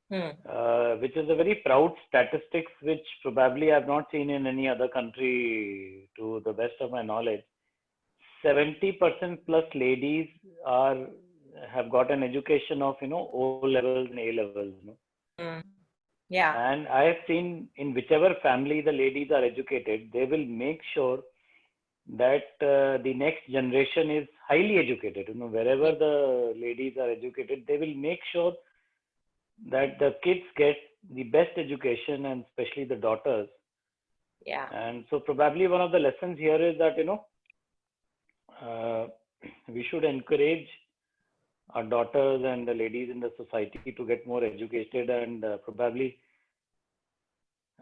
which is a very proud statistics, which probably I've not seen in any other country to the best of my knowledge. 70% plus ladies have got an education of O levels and A levels. Yeah. And I have seen in whichever family the ladies are educated, they will make sure that the next generation is highly educated. Wherever the ladies are educated, they will make sure that the kids get the best education, and especially the daughters. Yeah. And so probably one of the lessons here is that we should encourage our daughters and the ladies in the society to get more educated, and probably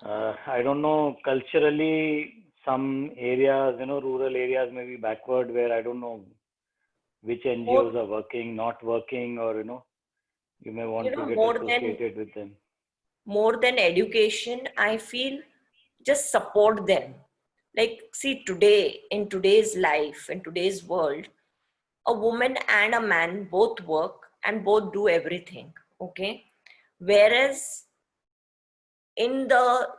I don't know, culturally some areas, rural areas may be backward, where I don't know which NGOs are working, not working, or you may want to get associated with them. More than education, I feel just support them. Like, see, today, in today's life, in today's world, a woman and a man both work and both do everything. Okay. Whereas in the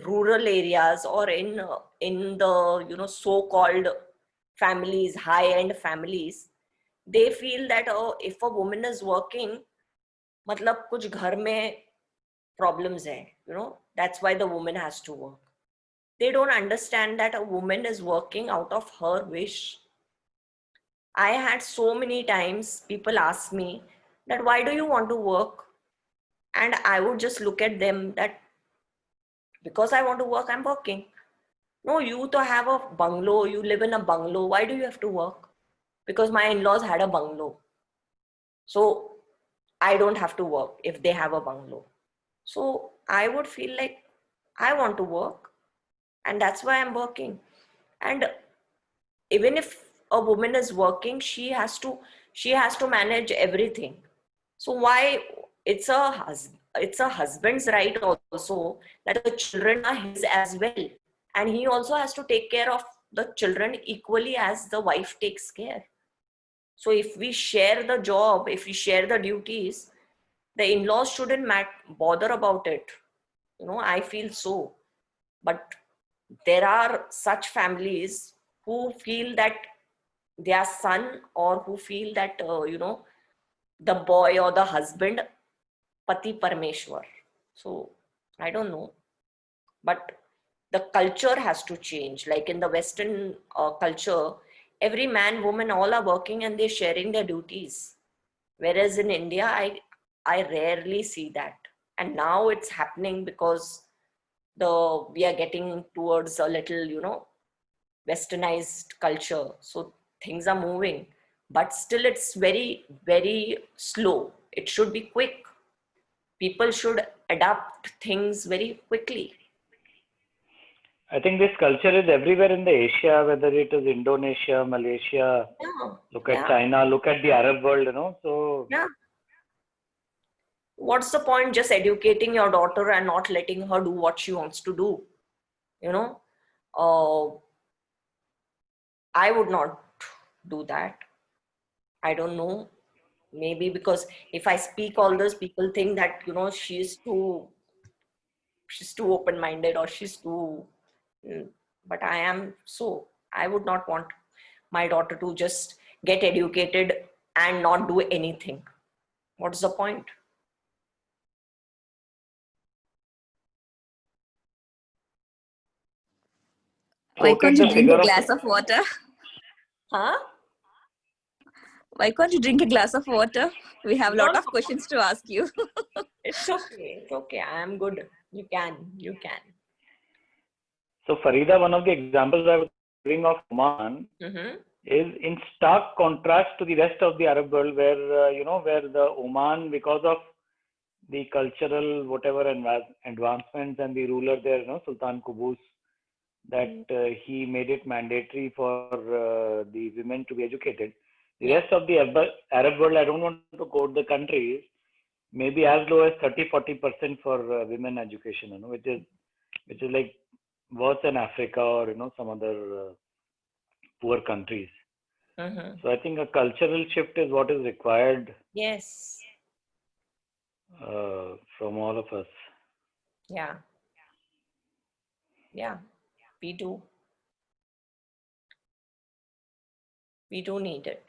rural areas, or in the so-called families, high-end families, they feel that, oh, if a woman is working, मतलब कुछ घर में problems hai, that's why the woman has to work. They don't understand that a woman is working out of her wish. I had so many times people ask me that, why do you want to work? And I would just look at them that, because I want to work, I'm working. No, you to have a bungalow, you live in a bungalow, why do you have to work? Because my in-laws had a bungalow. So I don't have to work if they have a bungalow. So I would feel like I want to work, and that's why I'm working. And even if a woman is working, she has to manage everything. So why it's a husband's right also that the children are his as well, and he also has to take care of the children equally as the wife takes care. So if we share the job, if we share the duties, the in-laws shouldn't bother about it. I feel so. But there are such families who feel that their son, or who feel that the boy or the husband pati parmeshwar. So I don't know, but the culture has to change. Like in the Western culture, every man, woman, all are working and they're sharing their duties, whereas in India I rarely see that. And now it's happening because we are getting towards a little westernized culture, so things are moving, but still it's very, very slow. It should be quick. People should adapt things very quickly. I think this culture is everywhere in the Asia, whether it is Indonesia, Malaysia, look at China, look at the Arab world, so yeah. What's the point just educating your daughter and not letting her do what she wants to do? I would not do that. I don't know. Maybe because if I speak all this, people think that, she's too open-minded, or she's too, but I would not want my daughter to just get educated and not do anything. What's the point? Why can't you drink a glass of water? Huh? Why can't you drink a glass of water? We have a lot of questions to ask you. It's okay. It's okay. I am good. You can. You can. So Farida, one of the examples I was giving of Oman Mm-hmm. is in stark contrast to the rest of the Arab world, where where the Oman, because of the cultural whatever advancements and the ruler there, Sultan Qubus, that he made it mandatory for the women to be educated. The rest of the Arab world, I don't want to quote the countries, maybe as low as 30-40% for women education, which is like worse than Africa or some other poor countries. Mm-hmm. So I think a cultural shift is what is required Yes. from all of us. Yeah. Yeah. We do. We do need it.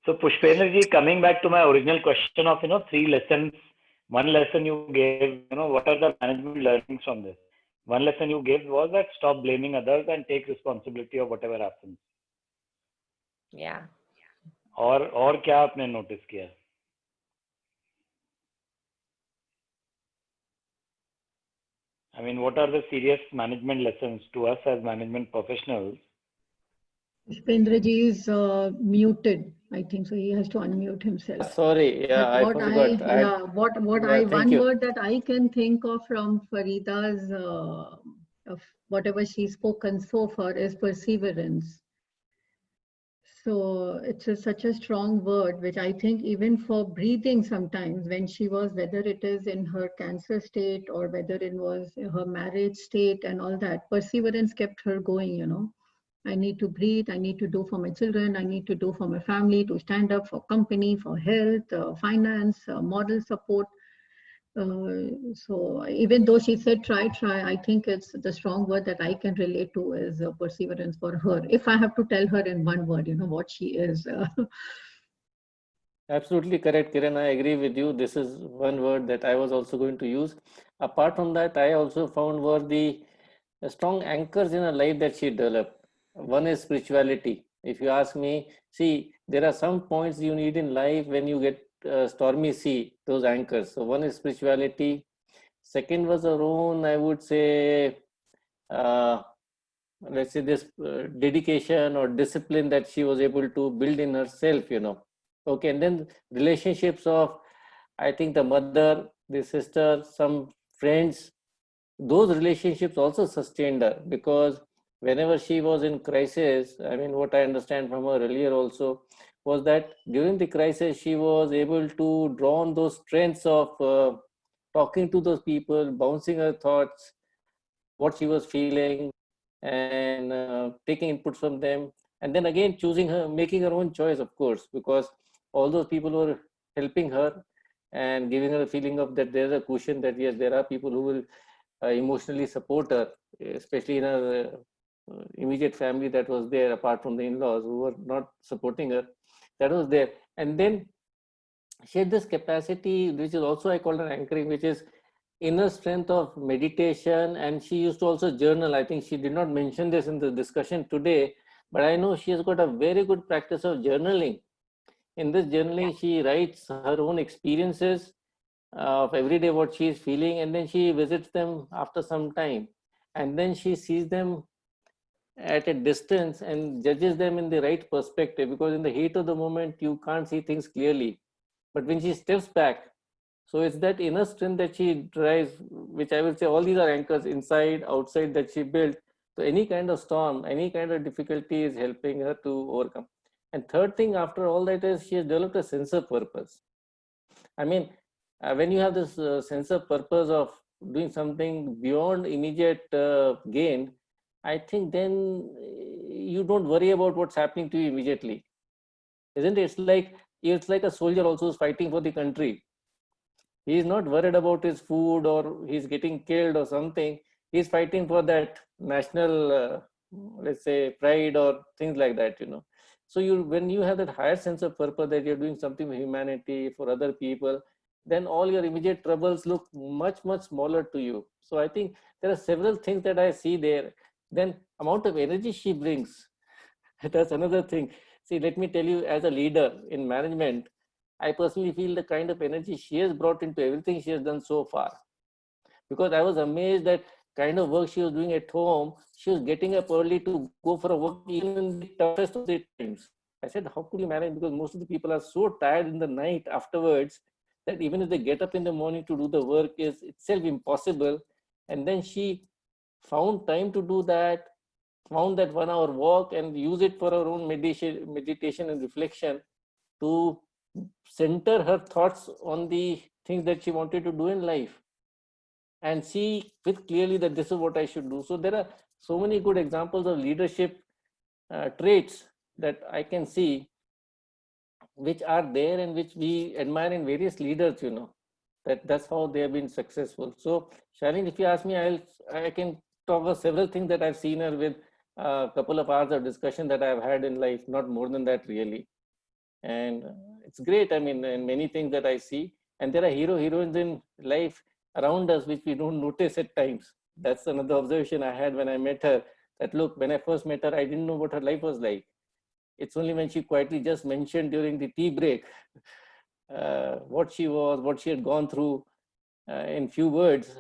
So Pushpendraji, coming back to my original question of 3 lessons. One lesson you gave, what are the management learnings from this? One lesson you gave was that stop blaming others and take responsibility of whatever happens. Yeah. और क्या आपने notice किया? I mean, what are the serious management lessons to us as management professionals? Pushpendraji is muted. I think so. He has to unmute himself. Sorry, yeah, I But forgot. one you. word that I can think of from Farida's of whatever she's spoken so far is perseverance. So it's such a strong word, which I think even for breathing sometimes when she was, whether it is in her cancer state or whether it was her marriage state and all that, perseverance kept her going. I need to breathe, I need to do for my children, I need to do for my family, to stand up for company, for health, finance, moral support. So even though she said try, I think it's the strong word that I can relate to is perseverance for her. If I have to tell her in one word, what she is. Absolutely correct, Kiran. I agree with you. This is one word that I was also going to use. Apart from that, I also found were the strong anchors in her life that she developed. One is spirituality. If you ask me, see, there are some points you need in life when you get stormy sea, those anchors. So one is spirituality. Second was her own, I would say, let's say this dedication or discipline that she was able to build in herself, Okay, and then relationships of, I think the mother, the sister, some friends, those relationships also sustained her, because whenever she was in crisis, I mean, what I understand from her earlier also was that during the crisis, she was able to draw on those strengths of talking to those people, bouncing her thoughts, what she was feeling, and taking inputs from them. And then again, making her own choice, of course, because all those people were helping her and giving her a feeling of that there's a cushion, that yes, there are people who will emotionally support her, especially in her immediate family that was there, apart from the in-laws who were not supporting her. That was there. And then she had this capacity, which is also I call her anchoring, which is inner strength of meditation. And she used to also journal. I think she did not mention this in the discussion today, but I know she has got a very good practice of journaling. In this journaling, she writes her own experiences of every day, what she is feeling, and then she visits them after some time, and then she sees them at a distance and judges them in the right perspective, because in the heat of the moment you can't see things clearly. But when she steps back, so it's that inner strength that she drives, which I will say all these are anchors inside, outside, that she built. So any kind of storm, any kind of difficulty is helping her to overcome. And third thing after all that is she has developed a sense of purpose. I mean, when you have this sense of purpose of doing something beyond immediate gain, I think then you don't worry about what's happening to you immediately, isn't it? It's like a soldier also who's fighting for the country. He is not worried about his food or he's getting killed or something. He's fighting for that national, let's say, pride or things like that, So when you have that higher sense of purpose that you're doing something for humanity, for other people, then all your immediate troubles look much, much smaller to you. So I think there are several things that I see there. Then amount of energy she brings. That's another thing. See, let me tell you, as a leader in management, I personally feel the kind of energy she has brought into everything she has done so far. Because I was amazed that kind of work she was doing at home, she was getting up early to go for a walk even in the toughest of the times. I said, how could you manage? Because most of the people are so tired in the night afterwards that even if they get up in the morning to do the work is itself impossible. And then she found time to do that, found that 1 hour walk and use it for her own meditation and reflection to center her thoughts on the things that she wanted to do in life and see with clearly that this is what I should do. So there are so many good examples of leadership traits that I can see which are there and which we admire in various leaders, that's how they have been successful. So Shailene, if you ask me, I can talk of several things that I've seen her with, a couple of hours of discussion that I've had in life, not more than that really. And it's great. I mean, and many things that I see, and there are heroines in life around us which we don't notice at times. That's another observation I had when I met her, that look, when I first met her, I didn't know what her life was like. It's only when she quietly just mentioned during the tea break what she was, what she had gone through in few words,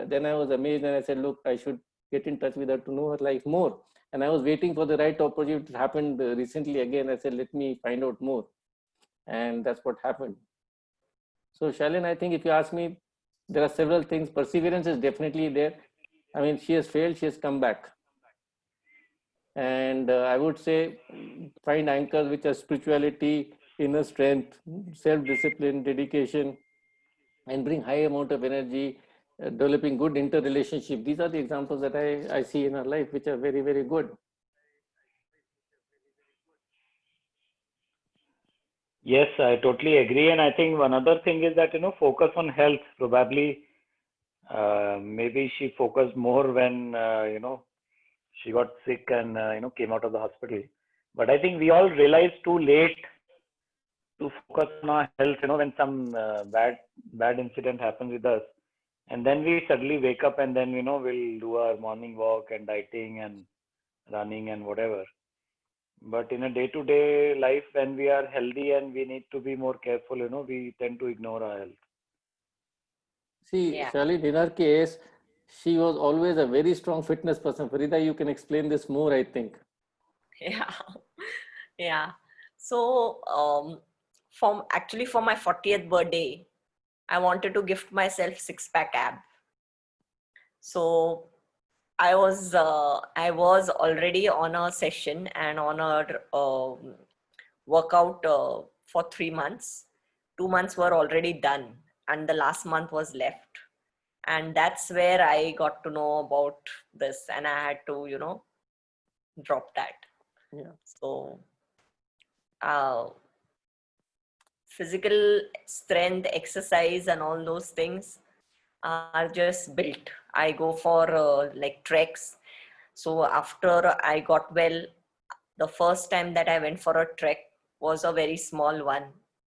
then I was amazed and I said, look, I should get in touch with her to know her life more. And I was waiting for the right opportunity. It happened recently again. I said, let me find out more. And that's what happened. So Shailene, I think if you ask me, there are several things. Perseverance is definitely there. I mean, she has failed, she has come back. And I would say find anchors which are spirituality, inner strength, self-discipline, dedication, and bring high amount of energy, developing good interrelationship. These are the examples that I see in our life, which are very, very good. Yes, I totally agree. And I think one other thing is that, focus on health. Probably, maybe she focused more when, she got sick and, came out of the hospital. But I think we all realized too late to focus on our health, when some bad incident happens with us. And then we suddenly wake up and then, we'll do our morning walk and dieting and running and whatever. But in a day-to-day life, when we are healthy and we need to be more careful, we tend to ignore our health. See, Yeah. Shailene, in her case, she was always a very strong fitness person. Farida, you can explain this more, I think. Yeah. Yeah. So, for my 40th birthday, I wanted to gift myself 6-pack ab. So I was already on a session and on a workout for 3 months. 2 months were already done, and the last month was left. And that's where I got to know about this, and I had to, drop that. Yeah. So, physical strength, exercise, and all those things are just built. I go for like treks. So after I got well, the first time that I went for a trek was a very small one,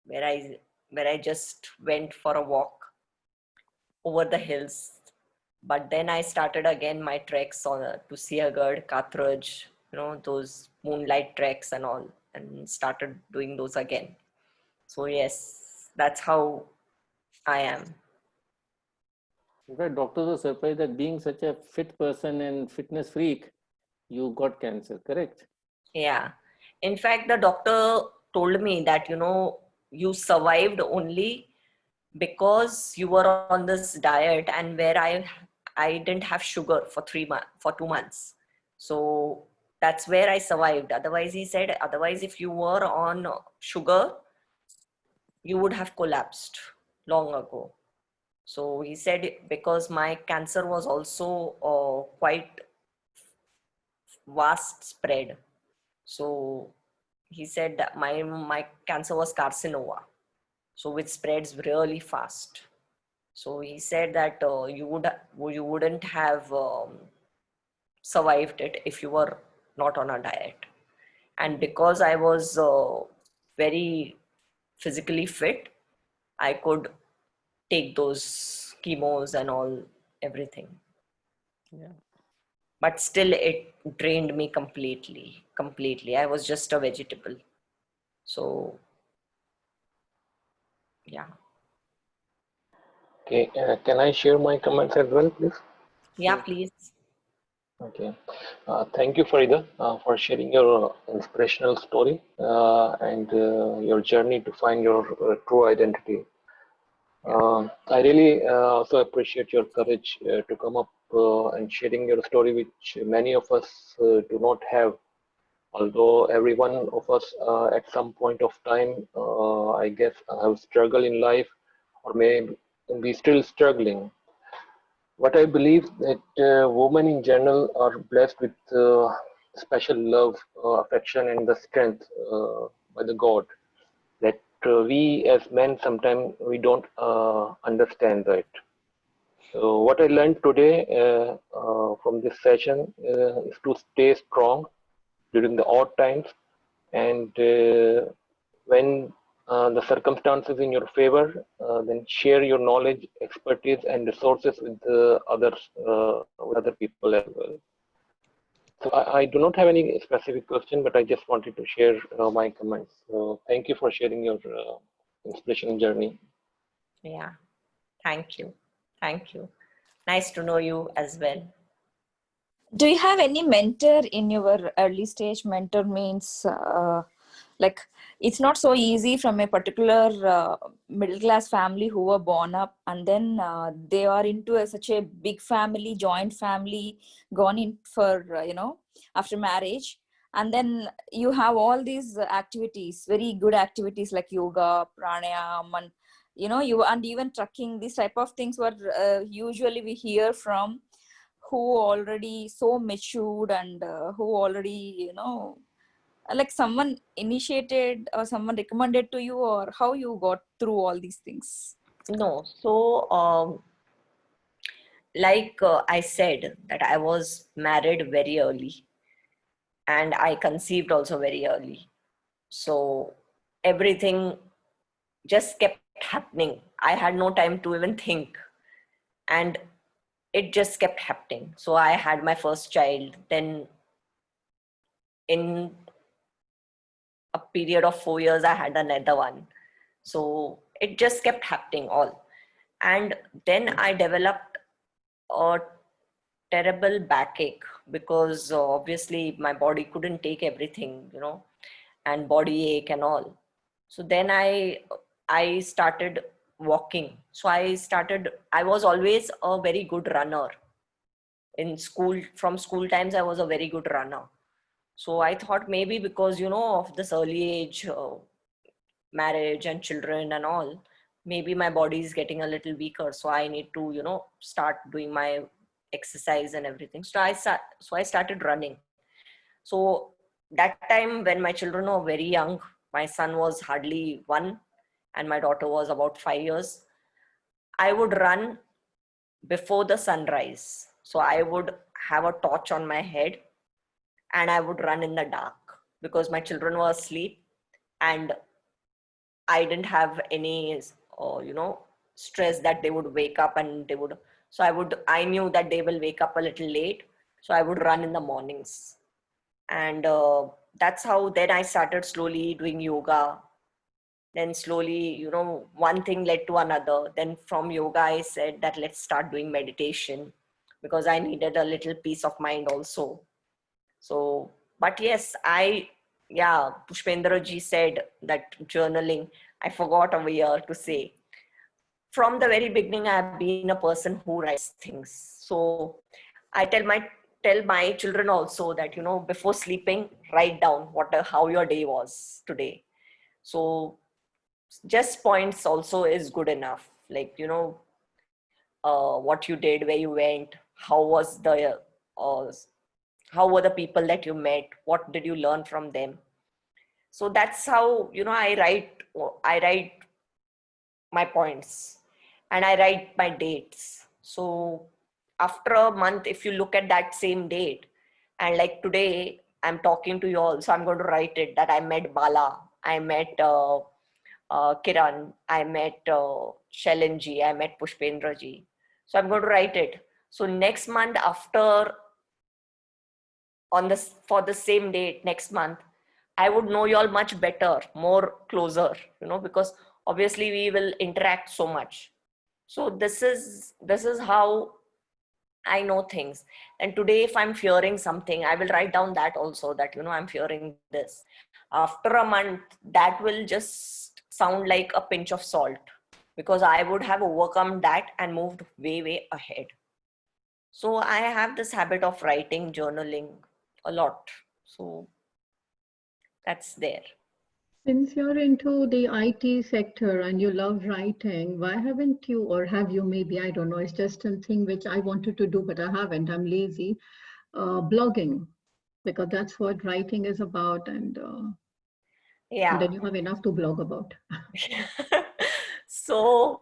where I just went for a walk over the hills. But then I started again my treks on to Siagarh, Kathraj, those moonlight treks and all, and started doing those again. So yes, that's how I am. In fact, doctors were surprised that being such a fit person and fitness freak, you got cancer, correct? Yeah. In fact, the doctor told me that, you survived only because you were on this diet, and where I didn't have sugar for 2 months. So that's where I survived. Otherwise, he said, otherwise, if you were on sugar, you would have collapsed long ago. So he said, because my cancer was also quite vast spread. So he said that my cancer was carcinoma, so which spreads really fast. So he said that you wouldn't have survived it if you were not on a diet. And because I was very physically fit, I could take those chemos and all, everything. Yeah. But still, it drained me completely. I was just a vegetable. So Yeah. Okay, can I share my comments as well, please? Yeah, Sure. please. Okay. Thank you, Farida, for sharing your inspirational story and your journey to find your true identity. I really also appreciate your courage to come up and sharing your story, which many of us do not have. Although every one of us at some point of time, I guess, have struggled in life or may be still struggling. What I believe that women in general are blessed with special love, affection, and the strength by the God that we as men sometimes we don't understand that. So what I learned today from this session is to stay strong during the odd times, and when the circumstances in your favor, then share your knowledge, expertise, and resources with other people as well. So I do not have any specific question, but I just wanted to share my comments. So thank you for sharing your inspirational journey. Yeah. Thank you. Thank you. Nice to know you as well. Do you have any mentor in your early stage? Mentor means like it's not so easy from a particular middle class family who were born up and then they are into such a big family, joint family, gone in for after marriage, and then you have all these activities, very good activities like yoga, pranayam, and you and even trekking. These type of things were usually we hear from who already so matured and who already like someone initiated or someone recommended to you, or how you got through all these things? No, so like I said that I was married very early and I conceived also very early. So everything just kept happening. I had no time to even think, and it just kept happening. So I had my first child, then in a period of 4 years I had another one. So it just kept happening all. And then I developed a terrible backache because obviously my body couldn't take everything, and body ache and all. So then I started walking. So I was always a very good runner in school. From school times I was a very good runner. So I thought maybe because of this early age, marriage and children and all, maybe my body is getting a little weaker, so I need to start doing my exercise and everything. So I started running. So that time when my children were very young, my son was hardly 1 and my daughter was about 5 years, I would run before the sunrise. So I would have a torch on my head and I would run in the dark because my children were asleep and I didn't have any, stress that they would wake up and they would. So I knew that they will wake up a little late. So I would run in the mornings. And that's how then I started slowly doing yoga. Then slowly, one thing led to another. Then from yoga, I said that let's start doing meditation because I needed a little peace of mind also. So, but yes, Pushpendra ji said that journaling, I forgot over here to say. From the very beginning, I've been a person who writes things. So I tell my children also that, before sleeping, write down how your day was today. So just points also is good enough. Like, what you did, where you went, uh, how were the people that you met, what did you learn from them. So that's how I write my points and I write my dates. So after a month, if you look at that same date, and like today I'm talking to you all, so I'm going to write it that I met Bala, I met Kiran, I met Shalenji, I met Pushpendra ji. So I'm going to write it. So next month, after for the same date next month, I would know you all much better, more closer, because obviously we will interact so much. So this is how I know things. And today, if I'm fearing something, I will write down that also, that, I'm fearing this. After a month, that will just sound like a pinch of salt, because I would have overcome that and moved way, way ahead. So I have this habit of writing, journaling a lot. So that's there. Since you're into the IT sector and you love writing, why haven't you, or have you maybe, I don't know, it's just something which I wanted to do, but I haven't, I'm lazy, blogging, because that's what writing is about, and Yeah. then you have enough to blog about. So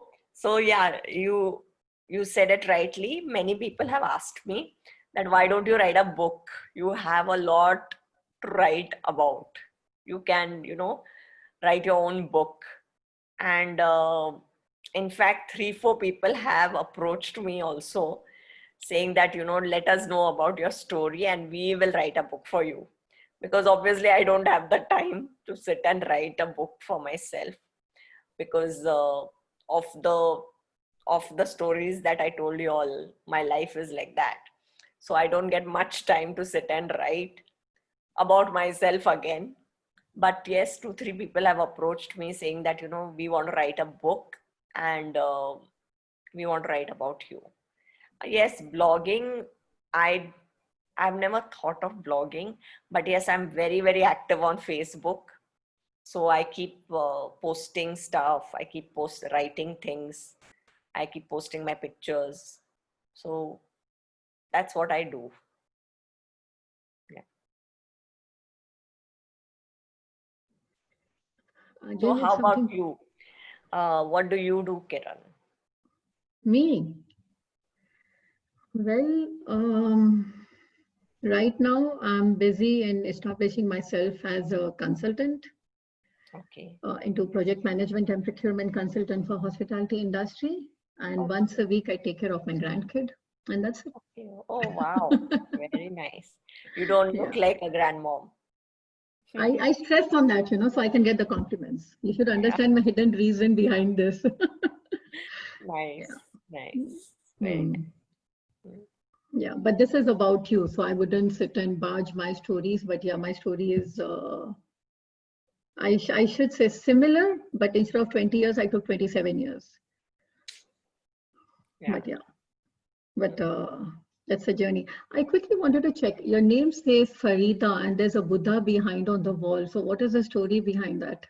yeah, you said it rightly. Many people have asked me that why don't you write a book? You have a lot to write about. You can, write your own book. And in fact, 3-4 people have approached me also, saying that, let us know about your story and we will write a book for you. Because obviously I don't have the time to sit and write a book for myself, because of the stories that I told you all, my life is like that. So I don't get much time to sit and write about myself again. But yes, 2-3 people have approached me saying that, we want to write a book, and we want to write about you. Yes, blogging, I've never thought of blogging, but yes, I'm very, very active on Facebook. So I keep posting stuff. I keep writing things. I keep posting my pictures. So that's what I do. Yeah. So Again, it's how about something, you? What do you do, Kiran? me. Well, right now I'm busy in establishing myself as a consultant Okay. into project management and procurement consultant for hospitality industry. And Okay. once a week, I take care of my grandkid, and that's it. Okay. Oh, wow. Very nice. You don't Yeah. look like a grandmom. I stress on that, so I can get the compliments. You should Yeah. understand my hidden reason behind this. Nice. Yeah. Nice. Very Hmm. nice. Yeah, but this is about you, so I wouldn't sit and barge my stories. But yeah, my story is, I should say similar, but instead of 20 years, I took 27 years. Yeah. But yeah, but that's a journey. I quickly wanted to check. Your name says Farida, and there's a Buddha behind on the wall. So what is the story behind that?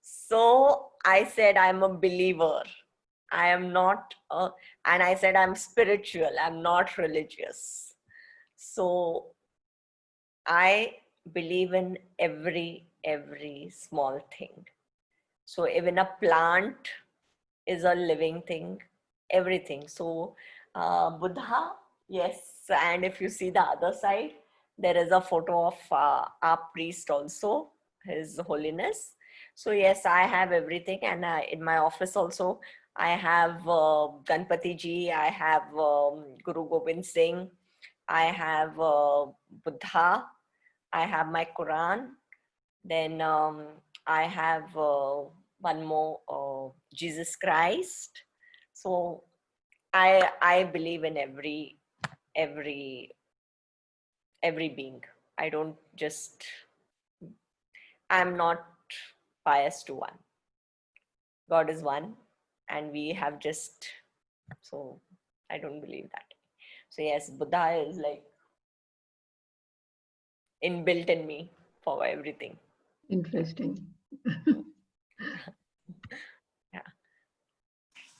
So I said I'm a believer. I am not, and I said I'm spiritual. I'm not religious. So I believe in every small thing. So even a plant is a living thing, everything. So Buddha, yes. And if you see the other side, there is a photo of our priest also, His Holiness. So yes, I have everything. And in my office also, I have Ganpati Ji, I have Guru Gobind Singh, I have Buddha, I have my Quran, then I have one more, Jesus Christ. So I believe in every every being. I don't just, I'm not biased to one. God is one, and we have just, so I don't believe that. So yes, Buddha is like inbuilt in me for everything. Interesting. Yeah.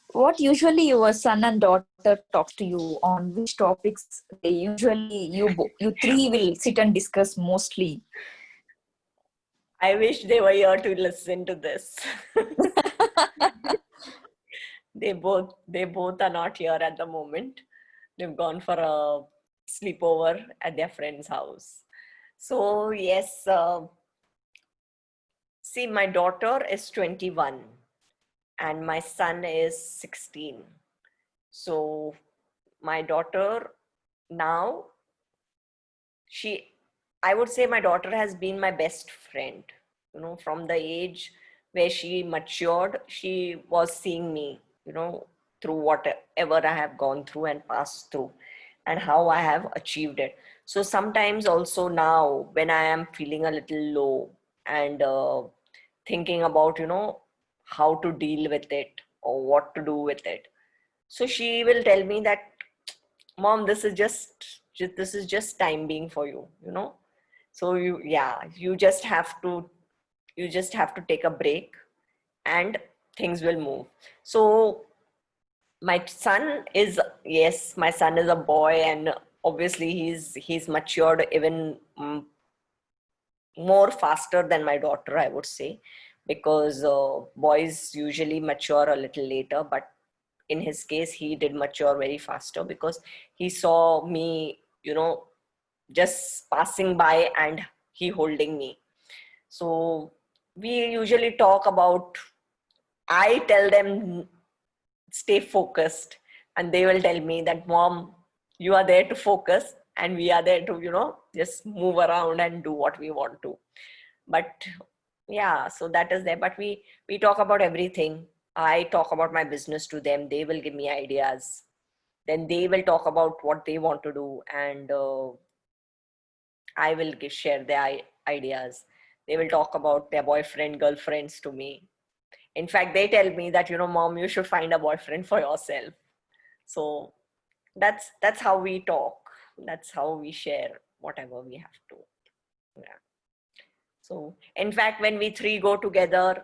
What usually your son and daughter talk to you on? Which topics they usually you three will sit and discuss mostly? I wish they were here to listen to this. They both are not here at the moment. They've gone for a sleepover at their friend's house. So yes, see, my daughter is 21 and my son is 16. So my daughter now, I would say my daughter has been my best friend. from the age where she matured, she was seeing me, through whatever I have gone through and passed through, and how I have achieved it. So sometimes also now, when I am feeling a little low and thinking about, how to deal with it or what to do with it, so she will tell me that, Mom, this is just time being for you, So you just have to take a break and things will move. So my son is, yes, my son is a boy, and obviously he's matured even more faster than my daughter, I would say, because boys usually mature a little later, but in his case he did mature very faster because he saw me, just passing by and he holding me. So we usually talk about, I tell them stay focused, and they will tell me that, Mom, you are there to focus and we are there to, just move around and do what we want to. But yeah, so that is there. But we talk about everything. I talk about my business to them, they will give me ideas, then they will talk about what they want to do, and I will share their ideas. They will talk about their boyfriend, girlfriends to me. In fact, they tell me that, Mom, you should find a boyfriend for yourself. So that's how we talk. That's how we share whatever we have to. Yeah. So in fact, when we three go together,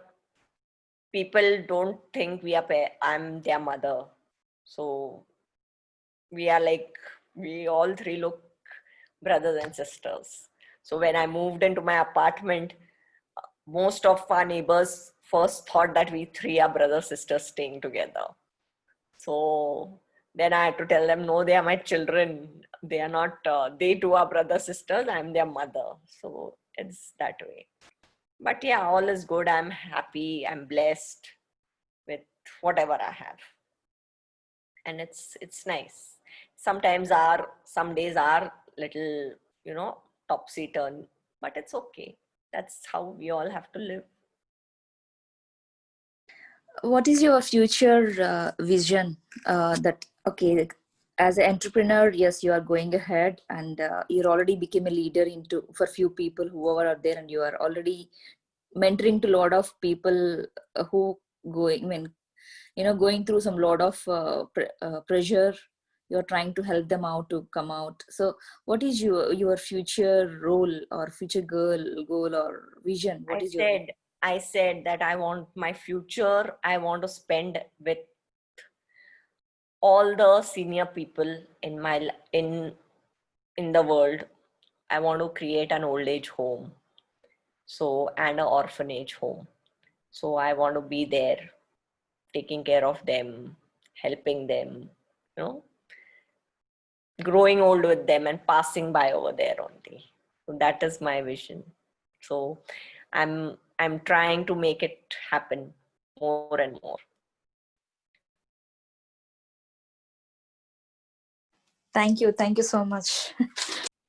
people don't think I'm their mother. So we are like, we all three look brothers and sisters. So when I moved into my apartment, most of our neighbors first thought that we three are brother sisters staying together. So then I had to tell them, no, they are my children. They are not, they too are brother sisters. I'm their mother. So it's that way. But yeah, all is good. I'm happy. I'm blessed with whatever I have. And it's nice. Sometimes some days are little, topsy turn, but it's okay. That's how we all have to live. What is your future vision? That okay, as an entrepreneur, yes, you are going ahead, and you already became a leader for few people whoever are there, and you are already mentoring to a lot of people who going through some lot of pressure. You're trying to help them out to come out. So what is your future role or future goal or vision? What is your I said that I want my future, I want to spend with all the senior people in the world. I want to create an old age home, and an orphanage home. So I want to be there, taking care of them, helping them, growing old with them and passing by over there only. So that is my vision. So I'm trying to make it happen more and more. Thank you so much.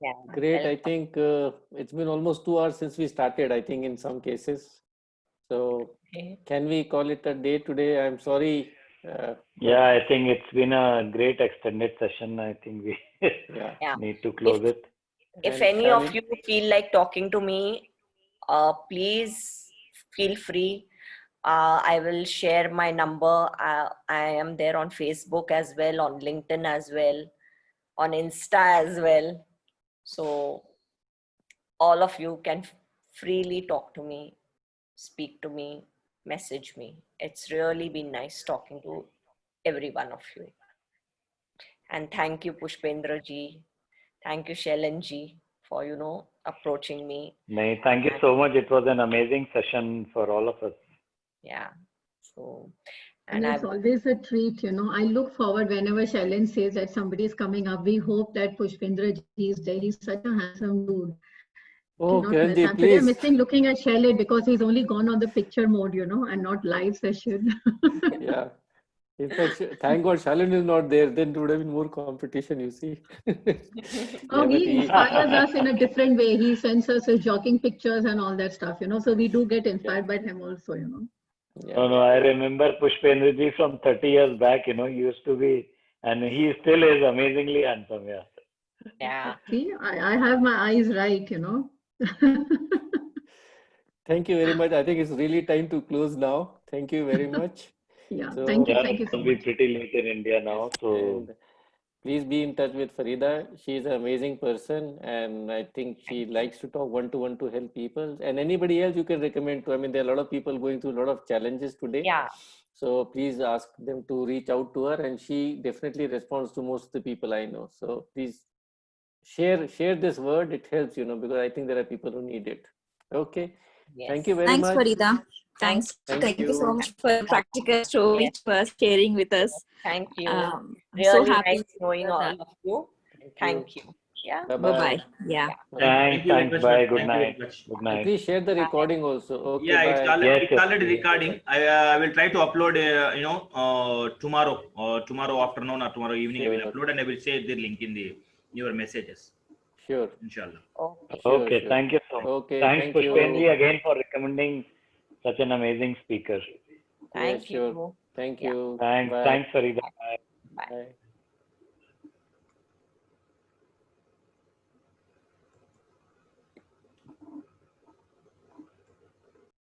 Yeah, Great. I think it's been almost 2 hours since we started, I think, in some cases. So okay. can we call it a day today? I'm sorry. Yeah, I think it's been a great extended session. I think we Yeah. need to close it. If And any Shalini? of you feel like talking to me, please feel free. I will share my number. I am there on Facebook as well, on LinkedIn as well, on Insta as well. So all of you can freely talk to me, speak to me, message me. It's really been nice talking to every one of you. And thank you, Pushpendra ji. Thank you, Shailen ji, for, approaching me. Thank you so much. It was an amazing session for all of us. Yeah. So, And it's always a treat, I look forward whenever Shailen says that somebody is coming up. We hope that Pushpendra ji is there. He's such a handsome dude. Oh, Cannot miss. Kiranji, I'm today please. missing looking at Shailen because he's only gone on the picture mode, and not live session. Yeah. In fact, thank God Shalin is not there. Then there would have been more competition, you see. Oh, But he inspires us in a different way. He sends us his jogging pictures and all that stuff, so we do get inspired by him also, No, I remember Pushpendra ji from 30 years back, he used to be, and he still is amazingly handsome, yeah. Yeah. See, I have my eyes right, Thank you very much. I think it's really time to close now. Thank you very much. Yeah, So, thank you Yeah, so it'll be much. pretty late in India now, so and please be in touch with Farida. She's an amazing person, and I think she likes to talk one-to-one to help people. And anybody else you can recommend to. I mean, there are a lot of people going through a lot of challenges today. Yeah. So please ask them to reach out to her, and she definitely responds to most of the people I know. So please share this word. It helps, because I think there are people who need it. Okay. Yes. Thank you very Thanks, much. Farida. Thanks. Thank Thank you so you. much for your practical story Yes. for sharing with us. Thank you. I'm Really so happy nice knowing all of you. Thank you. Yeah. Bye-bye. Bye-bye. Yeah. thanks, you very much, bye, ma'am. good Thank you very night. much. Good And night. please share the recording also. Okay, Yeah, bye. it's Yes. already recording. I will try to upload, tomorrow afternoon or tomorrow evening. I will Sure. upload and I will share the link in your messages. Sure. Inshallah. Okay. Sure, Okay, sure. thank you so much. Okay, Thanks, thank Pushpendra ji, you. again for recommending such an amazing speaker. Yeah, Thank sure. you. Thank Yeah. you. Thanks, Bye. thanks, Farida. Bye. Bye. Bye.